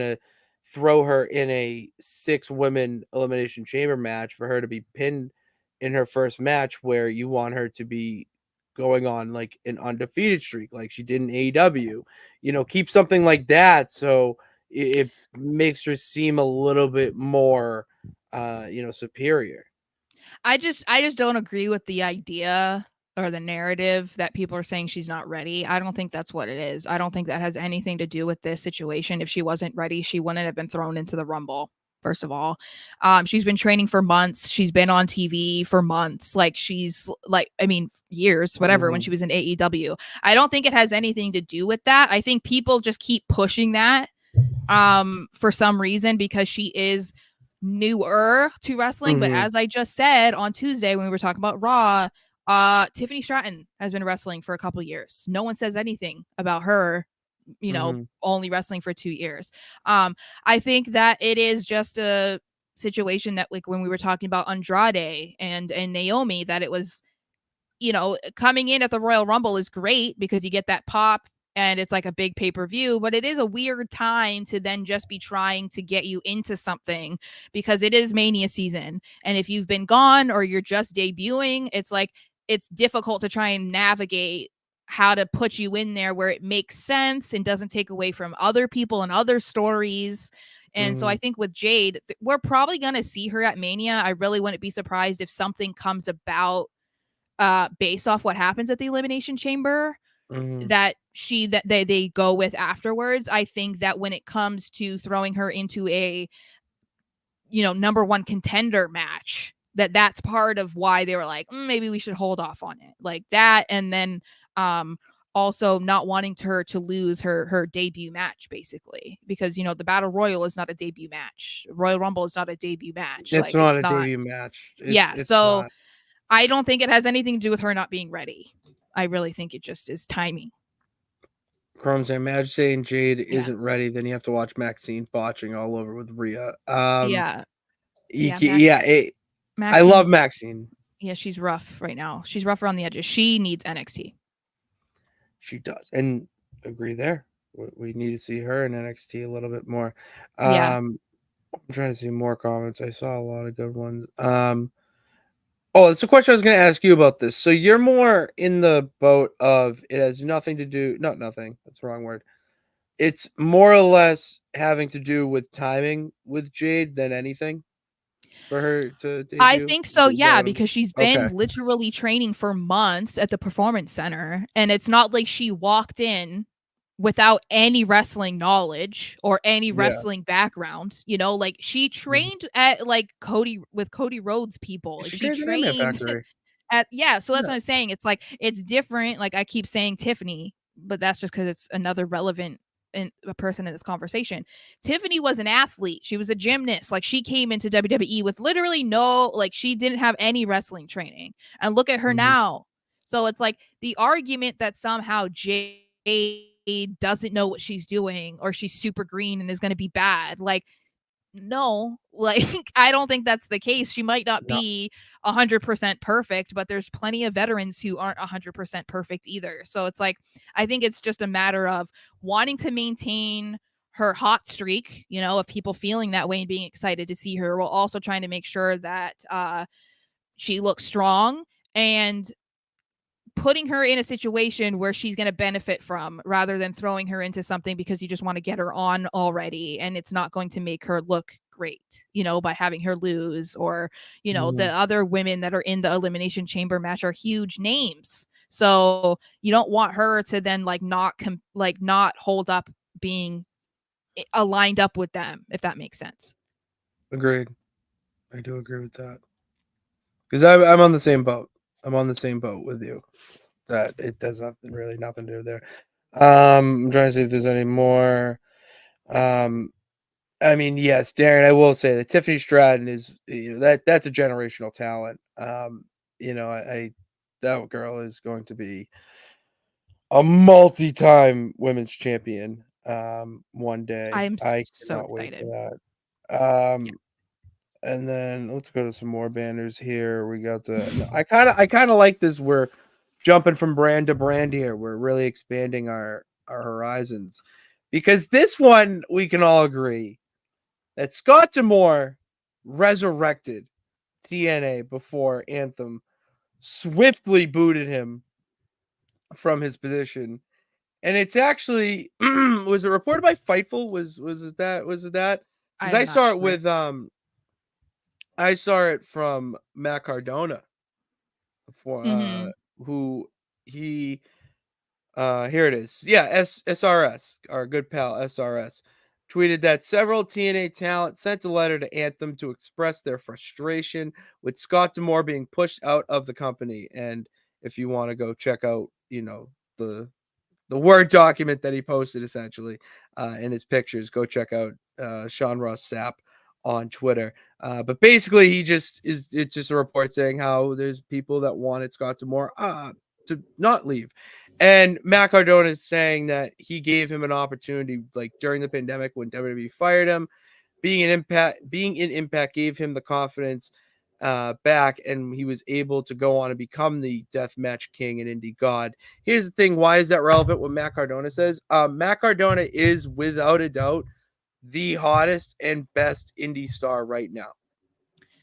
her in a 6-women elimination chamber match for her to be pinned in her first match where you want her to be going on like an undefeated streak like she did in AEW. Keep something like that so it makes her seem a little bit more superior.
I just don't agree with the idea or the narrative that people are saying she's not ready. I don't think that's what it is. I don't think that has anything to do with this situation. If she wasn't ready, she wouldn't have been thrown into the Rumble. First of all, she's been training for months. She's been on TV for months. Like years, whatever, when she was in AEW. I don't think it has anything to do with that. I think people just keep pushing that for some reason because she is newer to wrestling. But as I just said on Tuesday when we were talking about Raw, Tiffany Stratton has been wrestling for a couple years. No one says anything about her, only wrestling for 2 years. I think that it is just a situation that, like, when we were talking about Andrade and Naomi, that it was, coming in at the Royal Rumble is great because you get that pop and it's like a big pay-per-view, but it is a weird time to then just be trying to get you into something because it is Mania season. And if you've been gone or you're just debuting, it's like, it's difficult to try and navigate how to put you in there where it makes sense and doesn't take away from other people and other stories. And so I think with Jade, we're probably going to see her at Mania. I really wouldn't be surprised if something comes about based off what happens at the Elimination Chamber that they go with afterwards. I think that when it comes to throwing her into a number one contender match, that's part of why they were like, maybe we should hold off on it, like that. And then also not wanting her to lose her debut match, basically, because the Battle Royal is not a debut match. Royal Rumble is not a debut match.
It's not a debut match. It's
so
not.
I don't think it has anything to do with her not being ready. I really think it just is timing.
Chrome's imagine saying Jade isn't ready, then you have to watch Maxine botching all over with Rhea. I love Maxine.
Yeah, she's rough right now. She's rough around the edges. She needs NXT.
She does, and agree there. We need to see her in NXT a little bit more. I'm trying to see more comments. I saw a lot of good ones. It's a question I was going to ask you about this. So you're more in the boat of it has nothing to do, not nothing. That's the wrong word. It's more or less having to do with timing with Jade than anything for her to debut.
I think so, yeah, because she's been literally training for months at the Performance Center, and it's not like she walked in without any wrestling knowledge or any wrestling background. Like she trained at like Cody Rhodes people. She trained at so that's what I'm saying. It's like it's different. Like I keep saying Tiffany, but that's just because it's another relevant a person in this conversation. Tiffany was an athlete. She was a gymnast. Like she came into WWE with literally she didn't have any wrestling training. And look at her now. So it's like the argument that somehow Jade doesn't know what she's doing or she's super green and is going to be bad. Like, no, like I don't think that's the case. She might not be 100% perfect, but there's plenty of veterans who aren't 100% perfect either. So it's like, I think it's just a matter of wanting to maintain her hot streak, of people feeling that way and being excited to see her, while also trying to make sure that she looks strong and putting her in a situation where she's going to benefit from, rather than throwing her into something because you just want to get her on already and it's not going to make her look great, by having her lose. Or, the other women that are in the Elimination Chamber match are huge names. So you don't want her to then not hold up being aligned up with them, if that makes sense.
Agreed. I do agree with that. Because I'm on the same boat. I'm on the same boat with you. That it does nothing to do there. I'm trying to see if there's any more. I mean, yes, Darren, I will say that Tiffany Stratton is, that's a generational talent. I that girl is going to be a multi-time women's champion one day.
I'm
I
so
cannot wait
excited.
for that. And then let's go to some more banners here. We got I kind of like this. We're jumping from brand to brand here. We're really expanding our horizons, because this one we can all agree that Scott D'Amore resurrected TNA before Anthem swiftly booted him from his position. And it's actually was it reported by Fightful? Was it that? Because
I'm
I
not
saw it
sure.
with I saw it from Matt Cardona, for who he here it is. Yeah, SRS, our good pal SRS, tweeted that several TNA talent sent a letter to Anthem to express their frustration with Scott D'Amore being pushed out of the company. And if you want to go check out, the Word document that he posted, essentially, in his pictures, go check out Sean Ross Sapp on Twitter. But basically, it's just a report saying how there's people that wanted Scott D'Amore to not leave. And Matt Cardona is saying that he gave him an opportunity, like during the pandemic when WWE fired him. Being in Impact gave him the confidence back, and he was able to go on and become the deathmatch king and indie god. Here's the thing: why is that relevant? What Matt Cardona says? Matt Cardona is without a doubt the hottest and best indie star right now,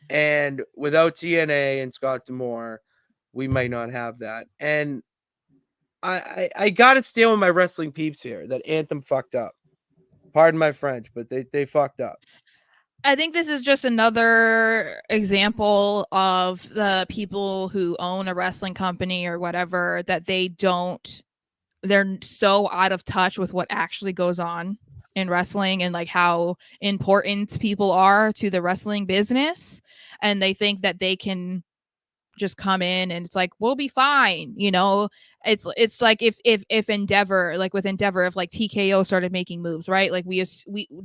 and without TNA and Scott D'Amore, we might not have that. And I gotta stand with my wrestling peeps here that Anthem fucked up. Pardon my French, but they fucked up.
I think this is just another example of the people who own a wrestling company or whatever, that they're so out of touch with what actually goes on in wrestling and like how important people are to the wrestling business. And they think that they can just come in and it's like, we'll be fine. It's like if Endeavor, like with Endeavor, if like TKO started making moves, right? Like we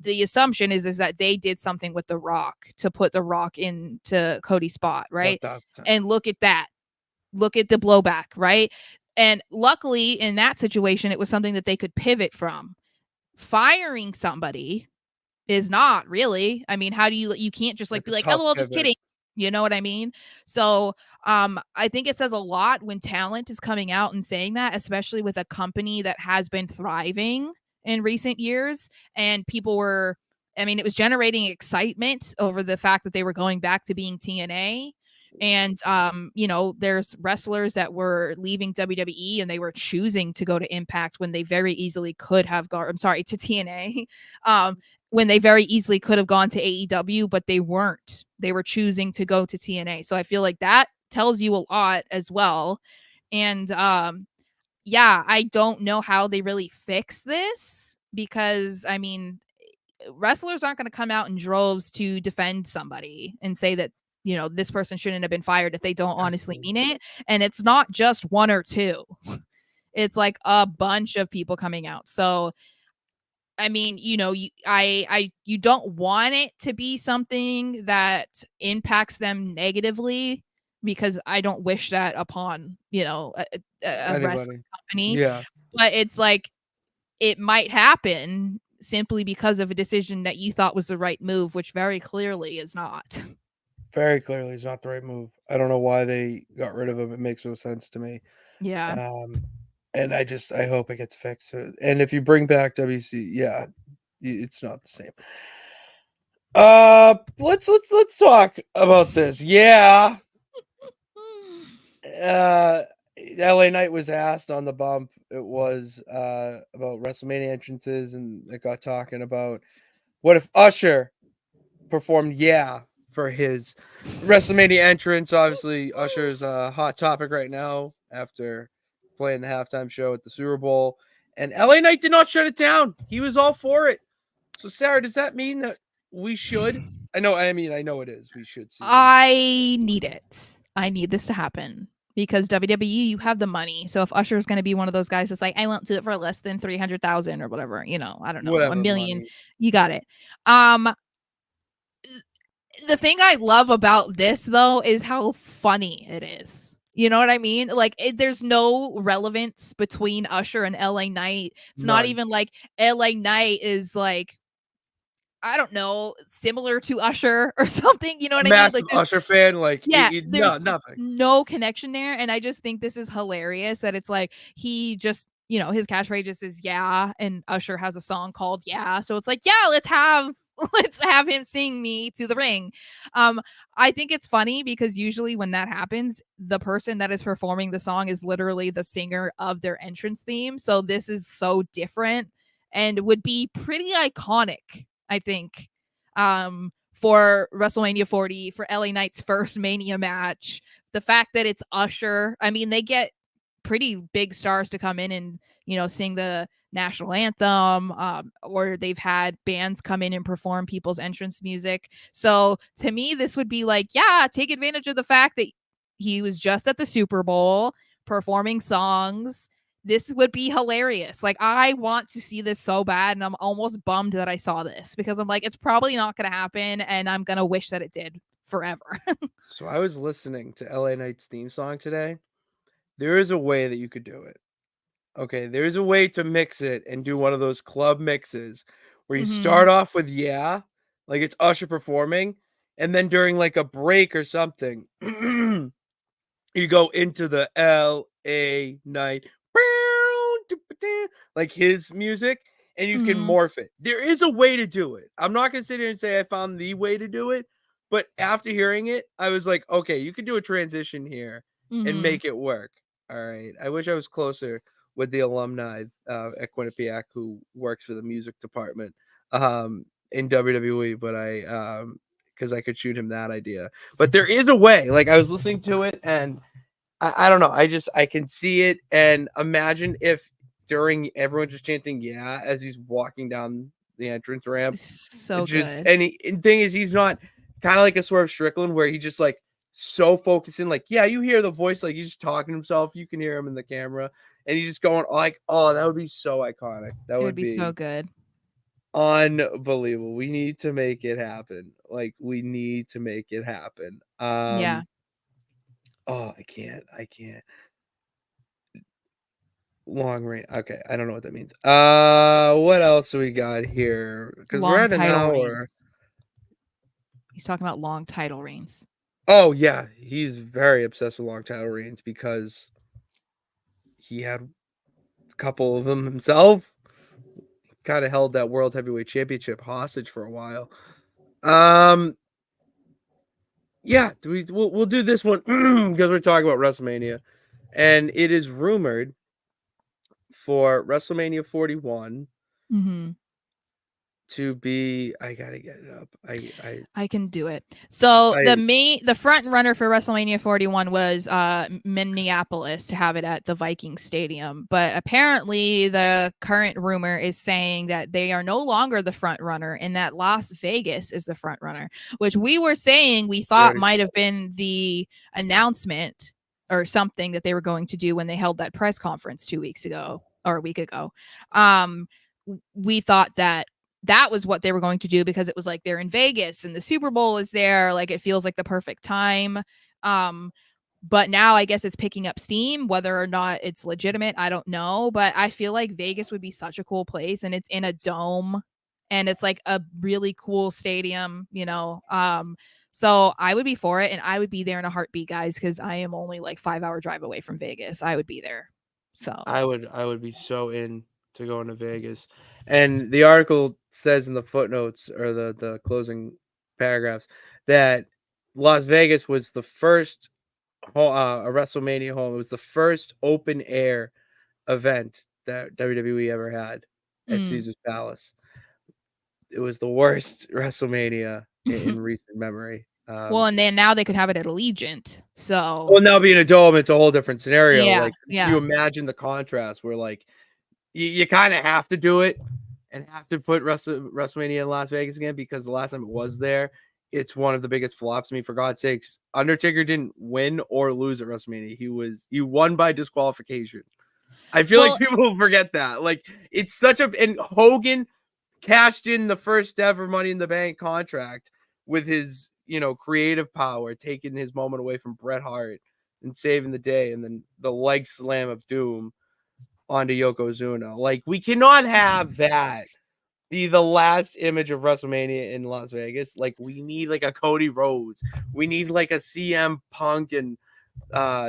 the assumption is that they did something with The Rock to put The Rock into Cody's spot, right? And look at that. Look at the blowback, right? And luckily in that situation, it was something that they could pivot from. Firing somebody is not really. I mean, how do you can't just like be like, LOL, just kidding. You know what I mean? So I think it says a lot when talent is coming out and saying that, especially with a company that has been thriving in recent years. And people were, it was generating excitement over the fact that they were going back to being TNA. And there's wrestlers that were leaving WWE and they were choosing to go to Impact when they very easily could have gone, to TNA. When they very easily could have gone to AEW, but they weren't. They were choosing to go to TNA. So I feel like that tells you a lot as well. And I don't know how they really fix this, because wrestlers aren't going to come out in droves to defend somebody and say that, this person shouldn't have been fired if they don't honestly mean it. And it's not just one or two. It's like a bunch of people coming out. So you don't want it to be something that impacts them negatively, because I don't wish that upon, a wrestling company.
Yeah.
But it's like, it might happen simply because of a decision that you thought was the right move, which very clearly is not.
Very clearly is not the right move. I don't know why they got rid of him. It makes no sense to me.
Yeah.
And I hope it gets fixed. And if you bring back WC, yeah, it's not the same. Let's talk about this. Yeah. LA Knight was asked on the bump. It was about WrestleMania entrances, and it got talking about what if Usher performed "Yeah" for his WrestleMania entrance. Obviously, Usher's a hot topic right now after playing the halftime show at the Super Bowl, and LA Knight did not shut it down. He was all for it. So, Sarah, does that mean that we should? I know it is. We should see him.
I need it. I need this to happen because WWE, you have the money. So if Usher is going to be one of those guys that's like, I won't do it for less than 300,000 or whatever, I don't know,
Whatever
a million,
money.
you got it. The thing I love about this though is how funny it is. You know what I mean? Like, there's no relevance between Usher and LA Knight. It's not
None.
even like LA Knight is like, I don't know, similar to Usher or something. You know what I mean?
Massive
Like,
Usher fan. Like,
yeah,
no,
there's
nothing.
no connection there. And I just think this is hilarious that it's like he just, his catchphrase just is yeah, and Usher has a song called Yeah. So it's like, yeah, let's have him sing me to the ring. I think it's funny because usually when that happens, the person that is performing the song is literally the singer of their entrance theme. So this is so different and would be pretty iconic, I think. For WrestleMania 40, for LA Knight's first Mania match. The fact that it's Usher, I mean, they get pretty big stars to come in and, sing the national anthem, or they've had bands come in and perform people's entrance music. So to me, this would be like, yeah, take advantage of the fact that he was just at the Super Bowl performing songs. This would be hilarious. Like, I want to see this so bad, and I'm almost bummed that I saw this because I'm like, it's probably not going to happen, and I'm going to wish that it did forever.
So I was listening to LA Knight's theme song today. There is a way that you could do it. Okay, there's a way to mix it and do one of those club mixes where you start off with yeah, like it's Usher performing, and then during like a break or something, you go into the LA Knight, like his music, and you can morph it. There is a way to do it. I'm not gonna sit here and say I found the way to do it, but after hearing it, I was like, okay, you could do a transition here and make it work. All right. I wish I was closer with the alumni at Quinnipiac who works for the music department in WWE, but because I could shoot him that idea. But there is a way. Like I was listening to it and I don't know. I can see it and imagine if during everyone just chanting yeah as he's walking down the entrance ramp.
So
Just
good.
and thing is he's not kind of like a Swerve Strickland where he just like so focusing, like, yeah, you hear the voice, like he's just talking to himself, you can hear him in the camera, and he's just going like, oh, that would be so iconic. That
It
would
would be so
be
good.
unbelievable. We need to make it happen. Like we need to make it happen.
Yeah.
Oh, I can't. Long range. Okay, I don't know what that means. What else do we got here? Because we're
Long
at an
title
hour.
reigns. He's talking about long title reigns.
Oh yeah, he's very obsessed with long title reigns because he had a couple of them himself. Kind of held that World Heavyweight Championship hostage for a while. Yeah, we'll do this one because we're talking about WrestleMania, and it is rumored for WrestleMania 41 to be. I gotta get it up.
I can do it. So the front runner for WrestleMania 41 was Minneapolis to have it at the Viking Stadium, but apparently the current rumor is saying that they are no longer the front runner and that Las Vegas is the front runner, which we were saying we thought might have been the announcement or something that they were going to do when they held that press conference 2 weeks ago or a week ago. We thought that was what they were going to do because it was like they're in Vegas and the Super Bowl is there. Like it feels like the perfect time. But now I guess it's picking up steam. Whether or not it's legitimate, I don't know. But I feel like Vegas would be such a cool place, and it's in a dome, and it's like a really cool stadium, So I would be for it, and I would be there in a heartbeat, guys, because I am only like 5-hour drive away from Vegas. I would be there. So
I would be so in to going to Vegas. And the article says in the footnotes or the closing paragraphs that Las Vegas was the first a WrestleMania home. It was the first open air event that WWE ever had at Caesar's Palace. It was the worst WrestleMania in recent memory.
Well, and then now they could have it at Allegiant. So
Well, now being a dome, it's a whole different scenario.
Yeah,
Like,
yeah.
you imagine the contrast where, like, you kind of have to do it and have to put WrestleMania in Las Vegas again, because the last time it was there, it's one of the biggest flops. I mean, for God's sakes, Undertaker didn't win or lose at WrestleMania. He won by disqualification. I feel like people will forget that. Like, it's such a, and Hogan cashed in the first ever Money in the Bank contract with his, creative power, taking his moment away from Bret Hart and saving the day, and then the leg slam of doom onto Yokozuna. Like, we cannot have that be the last image of WrestleMania in Las Vegas. Like, we need like a Cody Rhodes. We need like a CM Punk and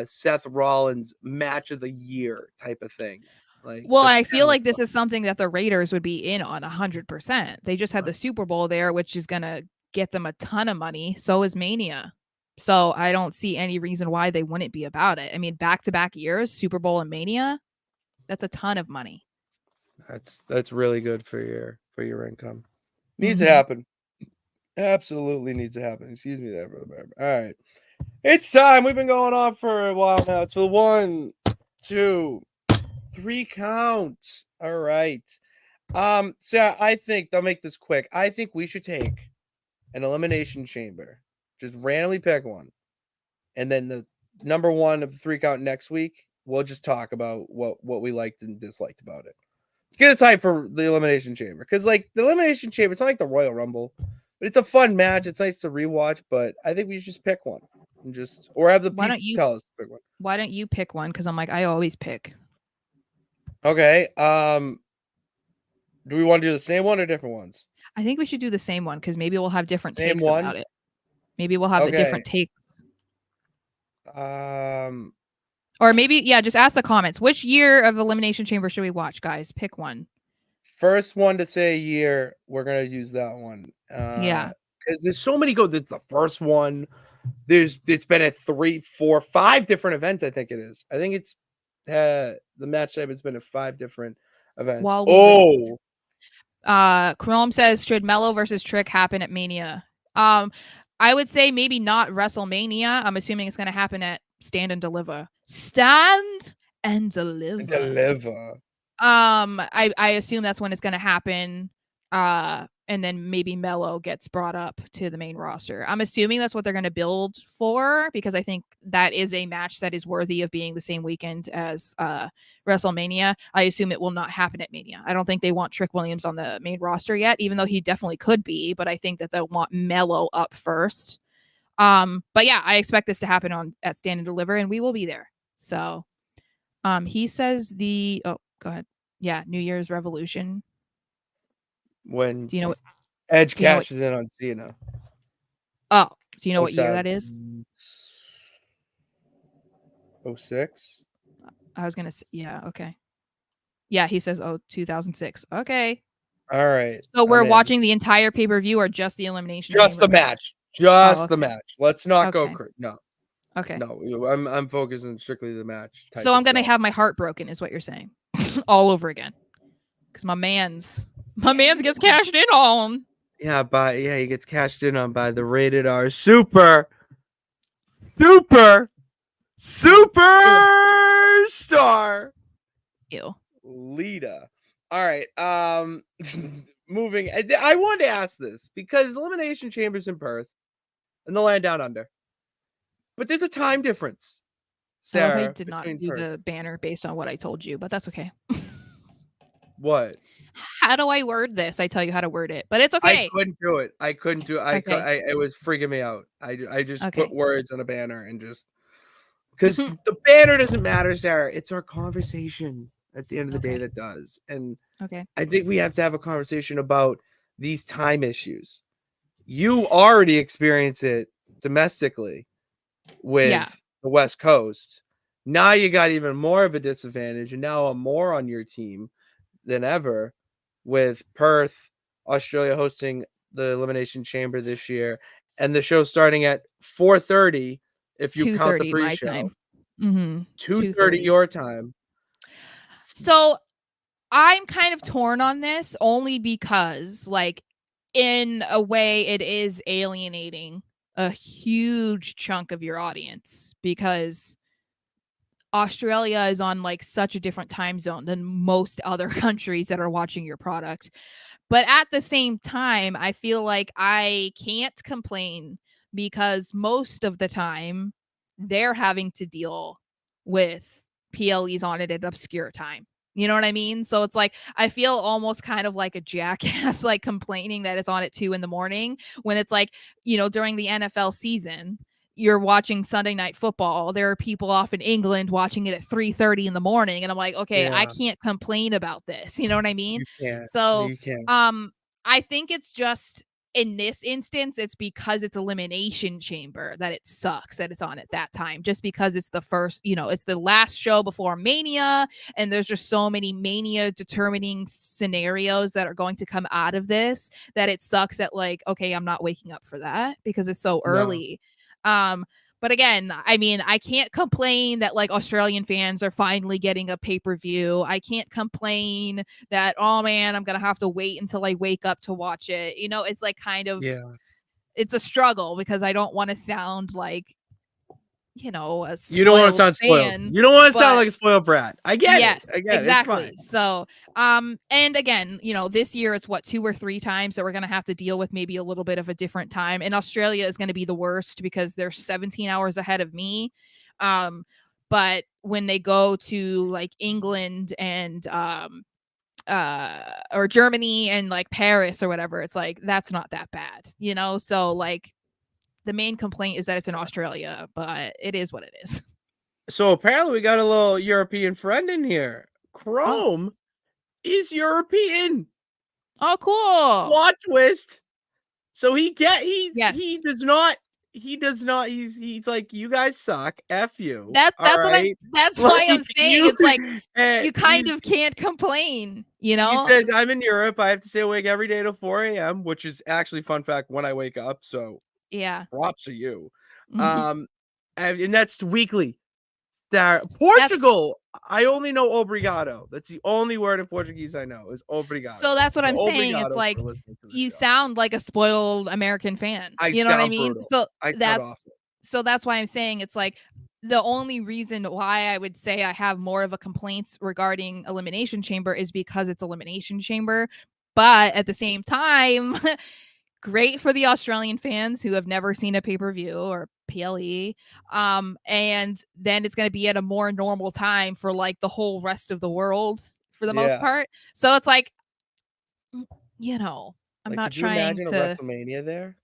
Seth Rollins match of the year type of thing. Like,
well, I feel like this is something that the Raiders would be in on 100%. They just had the Super Bowl there, which is gonna get them a ton of money. So is Mania. So I don't see any reason why they wouldn't be about it. I mean, back-to-back years, Super Bowl and Mania, that's a ton of money.
That's really good for your income. Needs to happen. Absolutely needs to happen. Excuse me there, brother. All right. It's time. We've been going on for a while now. It's a 1, 2, 3 count. All right. So I think they'll make this quick. I think we should take an elimination chamber. Just randomly pick one. And then the number 1 of the 3 count next week, we'll just talk about what we liked and disliked about it. Get us hyped for the elimination chamber. Because, like, the elimination chamber, it's not like the Royal Rumble. But it's a fun match. It's nice to rewatch. But I think we should just pick one. And just, or have the people tell us to pick one.
Why don't you pick one? Because I'm like, I always pick.
Okay. Do we want to do the same one or different ones?
I think we should do the same one, because maybe we'll have different takes about it. Maybe we'll have the different takes. Or maybe, just ask the comments. Which year of Elimination Chamber should we watch, guys? Pick one.
First one to say a year, we're gonna use that one. Because there's so many There's the first one. It's been at 3, 4, 5 different events. I think it is. I think it's the match type has been at 5 different events.
Chrome says, should Mello versus Trick happen at Mania? I would say maybe not WrestleMania. I'm assuming it's going to happen at Stand and Deliver. Stand and Deliver. I assume that's when it's going to happen. And then maybe Mello gets brought up to the main roster. I'm assuming that's what they're going to build for, because I think that is a match that is worthy of being the same weekend as WrestleMania. I assume it will not happen at Mania. I don't think they want Trick Williams on the main roster yet, even though he definitely could be, but I think that they'll want Mello up first. But yeah, I expect this to happen at Stand and Deliver, and we will be there. So he says go ahead. Yeah, New Year's Revolution.
When
do you know what
Edge cashes in on Cena?
Oh, do you know what year that is?
06.
I was gonna say, okay. Yeah, he says 2006. Okay.
All right.
So we're watching the entire pay-per-view or just the elimination?
Just the match. Just the match. Let's not go. No.
Okay.
No, I'm focusing strictly the match.
So I'm gonna have my heart broken, is what you're saying, all over again, because my man's gets cashed in on.
Yeah, he gets cashed in on by the Rated R superstar
Ew.
Lita. All right. Moving. I wanted to ask this because Elimination Chamber's in Perth and the land down under, but there's a time difference. Sarah,
I did not do the banner based on what I told you, but that's okay.
What?
How do I word this? I tell you how to word it, but it's okay.
I couldn't do it. It was freaking me out. I just put words on a banner and just because the banner doesn't matter, Sarah. It's our conversation at the end of the day that does. And I think we have to have a conversation about these time issues. You already experience it domestically with the West Coast. Now you got even more of a disadvantage, and now I'm more on your team than ever with Perth, Australia hosting the Elimination Chamber this year, and the show starting at 4:30 if you count the
2:30 my
pre-show.
time. Mm-hmm.
2:30 your time.
So I'm kind of torn on this only because, like, in a way, it is alienating a huge chunk of your audience because Australia is on like such a different time zone than most other countries that are watching your product. But at the same time, I feel like I can't complain because most of the time they're having to deal with PLEs on it at obscure time. You know what I mean? So it's like I feel almost kind of like a jackass, like complaining that it's on at 2 a.m. when it's like, during the NFL season, you're watching Sunday Night Football. There are people off in England watching it at 3:30 in the morning. And I'm like, okay, I
Yeah,
can't complain about this. You know what I mean?
you can't.
So
You can't.
I think it's just in this instance, it's because it's Elimination Chamber that it sucks that it's on at that time, just because it's the first, it's the last show before Mania, and there's just so many Mania determining scenarios that are going to come out of this that it sucks that, like, okay, I'm not waking up for that because it's so
No.
early. But again, I mean, I can't complain that like Australian fans are finally getting a pay-per-view. I can't complain that, oh man, I'm gonna have to wait until I wake up to watch it. It's like kind of,
Yeah.
it's a struggle because I don't want to sound like, a
You don't want to
spoiled
sound spoiled.
fan.
You don't want to sound
But
like a spoiled brat. I get
yes,
it. I get it. It's
exactly.
fine.
So, and again, this year it's what 2 or 3 times that we're gonna have to deal with maybe a little bit of a different time. And Australia is gonna be the worst because they're 17 hours ahead of me. But when they go to like England and or Germany and like Paris or whatever, it's like that's not that bad, So like the main complaint is that it's in Australia, but it is what it is.
So apparently we got a little European friend in here.
Oh,
Chrome is European.
oh, cool.
Plot twist. So
Yes.
he does not he's like, you guys suck. F you.
That's
All
what
right.
that's why I'm saying it's like you kind
he's-
of can't complain,
He says, I'm in Europe. I have to stay awake every day till 4 a.m., which is actually, fun fact, when I wake up. So
Yeah.
props to you.
Mhm.
And that's weekly.
That's
Portugal, I only know obrigado. That's the only word in Portuguese I know is obrigado.
so that's what I'm saying. It's
Obrigado
like
for listening to the
you
show.
sound like a spoiled American fan.
I
You know what I
sound
mean?
brutal.
So
I sound
that's
awful.
that's why I'm saying it's like the only reason why I would say I have more of a complaints regarding Elimination Chamber is because it's Elimination Chamber. But at the same time, great for the Australian fans who have never seen a pay-per-view or PLE. And then it's going to be at a more normal time for like the whole rest of the world for the most
Yeah.
part. So it's like, I'm
Like,
not
could you
trying
imagine a
to.
WrestleMania there?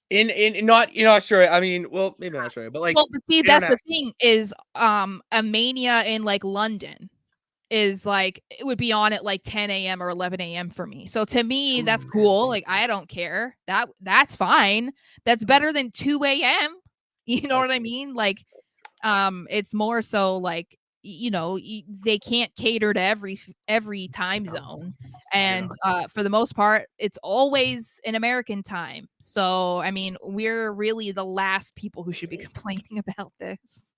In not in Australia. I mean, well, maybe not Australia, but like
Well, but see, that's the
international.
thing is, a Mania in like London is like it would be on at like 10 a.m. or 11 a.m. for me. So to me, that's cool. Like I don't care. That's fine. That's better than 2 a.m. You know what I mean? Like, it's more so like they can't cater to every time zone, and for the most part it's always an American time. So I mean, we're really the last people who should be complaining about this.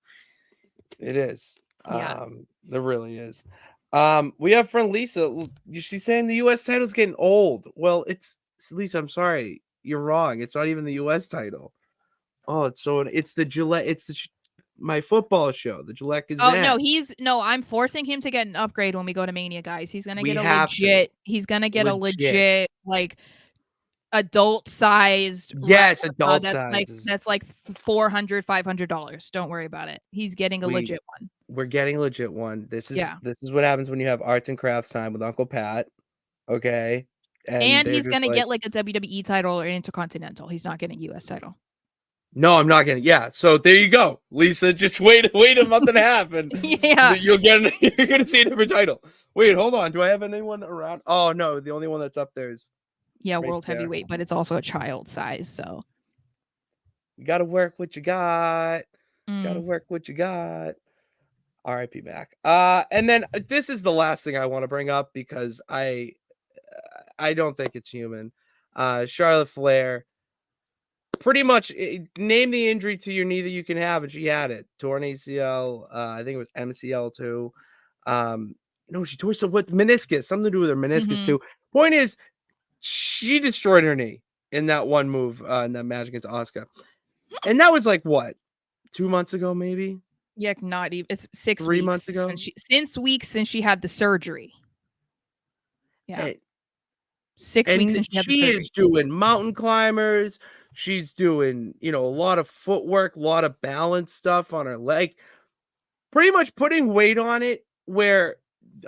It is.
Yeah.
There really is. We have friend Lisa. She's saying the US title's getting old. Well, it's Lisa, I'm sorry. You're wrong. It's not even the US title. Oh, it's the Gillette, my football show, the Gillette
Oh
Gazette.
I'm forcing him to get an upgrade when we go to Mania, guys. He's gonna
We
get a
have to.
legit. He's gonna get a legit like adult sized
Yes,
replica
adult
that's like $400-$500. Don't worry about it. He's getting a legit one.
We're getting a legit one. This
Yeah.
is what happens when you have arts and crafts time with Uncle Pat. Okay.
And
they're
he's
just
gonna
like,
get like a WWE title or an Intercontinental. He's not getting US title.
no, I'm not getting. Yeah, so there you go, Lisa. Just wait a month and a half, and
Yeah.
you're gonna see a different title. Wait, hold on. Do I have anyone around? Oh no, the only one that's up there is right
World
there.
heavyweight, but it's also a child size. So
You gotta work what you got. Gotta
Mm.
work what you got. R.I.P. Mac. And then this is the last thing I want to bring up because I don't think it's human. Charlotte Flair. pretty much name the injury to your knee that you can have, and she had it. Torn ACL, I think it was MCL too. No, she tore some what meniscus, something to do with her meniscus too. Point is, she destroyed her knee in that one move in that match against Asuka. And that was like what, 2 months ago, maybe?
Yeah, not even. It's 6
3
weeks
months ago.
since she had the surgery. Yeah,
And,
6 weeks since she had the
she
surgery.
is doing mountain climbers. She's doing, a lot of footwork, a lot of balance stuff on her leg. Pretty much putting weight on it where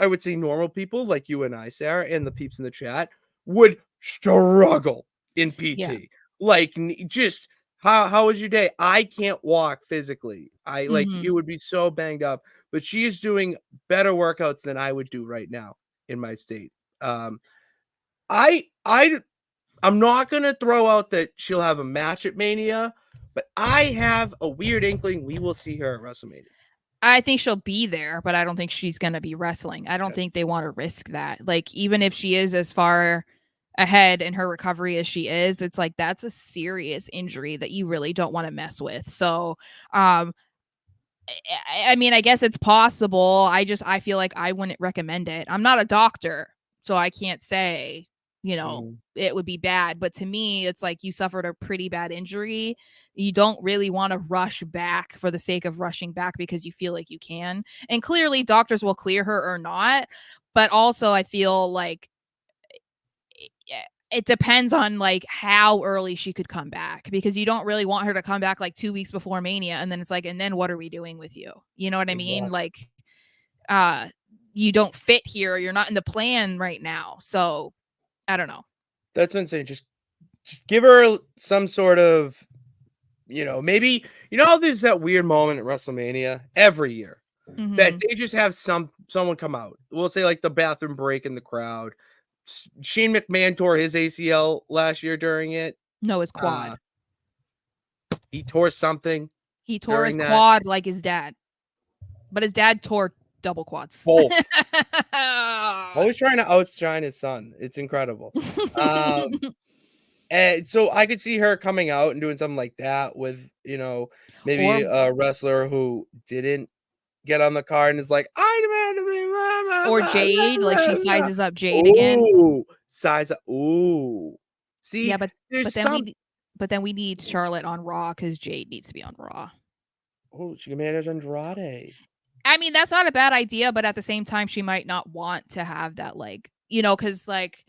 I would say normal people like you and I, Sarah, and the peeps in the chat would struggle in
Yeah.
PT. Like just how was your day? I can't walk physically. I like it would be so banged up, but she is doing better workouts than I would do right now in my state. I'm not gonna throw out that she'll have a match at Mania, but I have a weird inkling we will see her at WrestleMania.
I think she'll be there, but I don't think she's going to be wrestling. I don't
Yeah.
think they want to risk that. Like, even if she is as far ahead in her recovery as she is, it's like that's a serious injury that you really don't want to mess with. So, I mean, I guess it's possible. I feel like I wouldn't recommend it. I'm not a doctor, so I can't say, it would be bad. But to me, it's like you suffered a pretty bad injury. You don't really want to rush back for the sake of rushing back because you feel like you can. And clearly doctors will clear her or not. But also I feel like it depends on like how early she could come back, because you don't really want her to come back like 2 weeks before Mania. And then it's like, and then what are we doing with you? You know what I mean?
Exactly.
Like, you don't fit here. You're not in the plan right now. So I don't know.
That's insane. Just give her some sort of, maybe, there's that weird moment at WrestleMania every year that they just have someone come out. We'll say like the bathroom break in the crowd. Shane McMahon tore his ACL last year during it.
No, his quad.
He tore something.
He tore his
during that.
quad like his dad, but his dad tore double quads.
Both. Always trying to outshine his son. It's incredible. And so I could see her coming out and doing something like that with, maybe a wrestler who didn't get on the card and is like, I demand to be
Or Jade, like she sizes up Jade again.
Ooh, size up. Ooh. See,
Yeah, but
there's
then we need Charlotte on Raw because Jade needs to be on Raw.
Oh, she can manage Andrade.
I mean, that's not a bad idea, but at the same time, she might not want to have that, like, because like,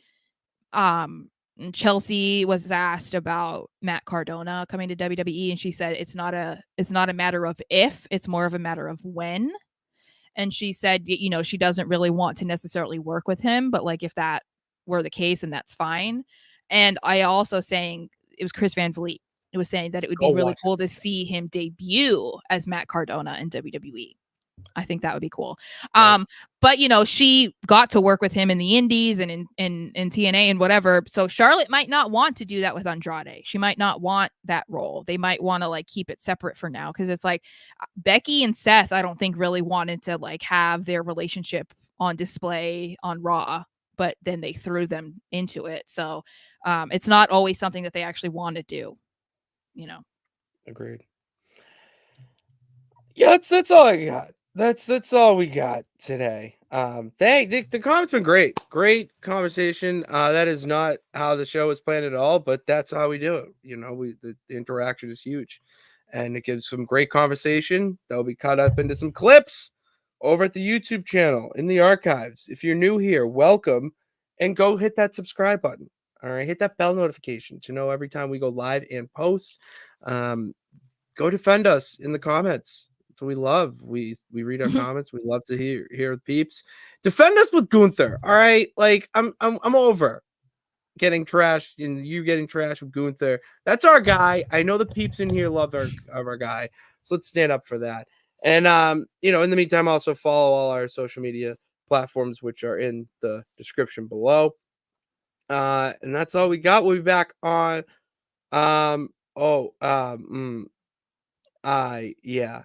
Chelsea was asked about Matt Cardona coming to WWE, and she said it's not a matter of if, it's more of a matter of when. And she said, she doesn't really want to necessarily work with him, but like if that were the case, and that's fine. And I also saying it was Chris Van Vliet. It was saying that it would be really cool to see him debut as Matt Cardona in WWE. I think that would be cool. But she got to work with him in the Indies and in TNA and whatever. So Charlotte might not want to do that with Andrade. She might not want that role. They might want to like keep it separate for now, because it's like Becky and Seth, I don't think really wanted to like have their relationship on display on Raw, but then they threw them into it. So it's not always something that they actually want to do.
Agreed. Yeah, that's all I got. That's all we got today. The comment's been great. Great conversation. That is not how the show is planned at all, but that's how we do it. The interaction is huge, and it gives some great conversation that will be cut up into some clips over at the YouTube channel in the archives. If you're new here, welcome, and go hit that subscribe button. All right, hit that bell notification to know every time we go live and post. Go defend us in the comments. That's what we love. We read our comments. We love to hear the peeps. Defend us with Gunther. All right. Like I'm over getting trashed and you getting trashed with Gunther. That's our guy. I know the peeps in here love our guy. So let's stand up for that. And in the meantime, also follow all our social media platforms, which are in the description below. And that's all we got. We'll be back on yeah.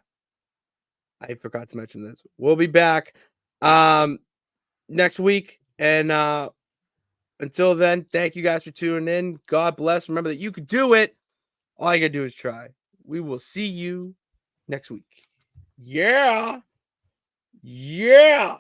I forgot to mention this. We'll be back next week. And until then, thank you guys for tuning in. God bless. Remember that you could do it All you gotta do is try. We will see you next week. Yeah. Yeah.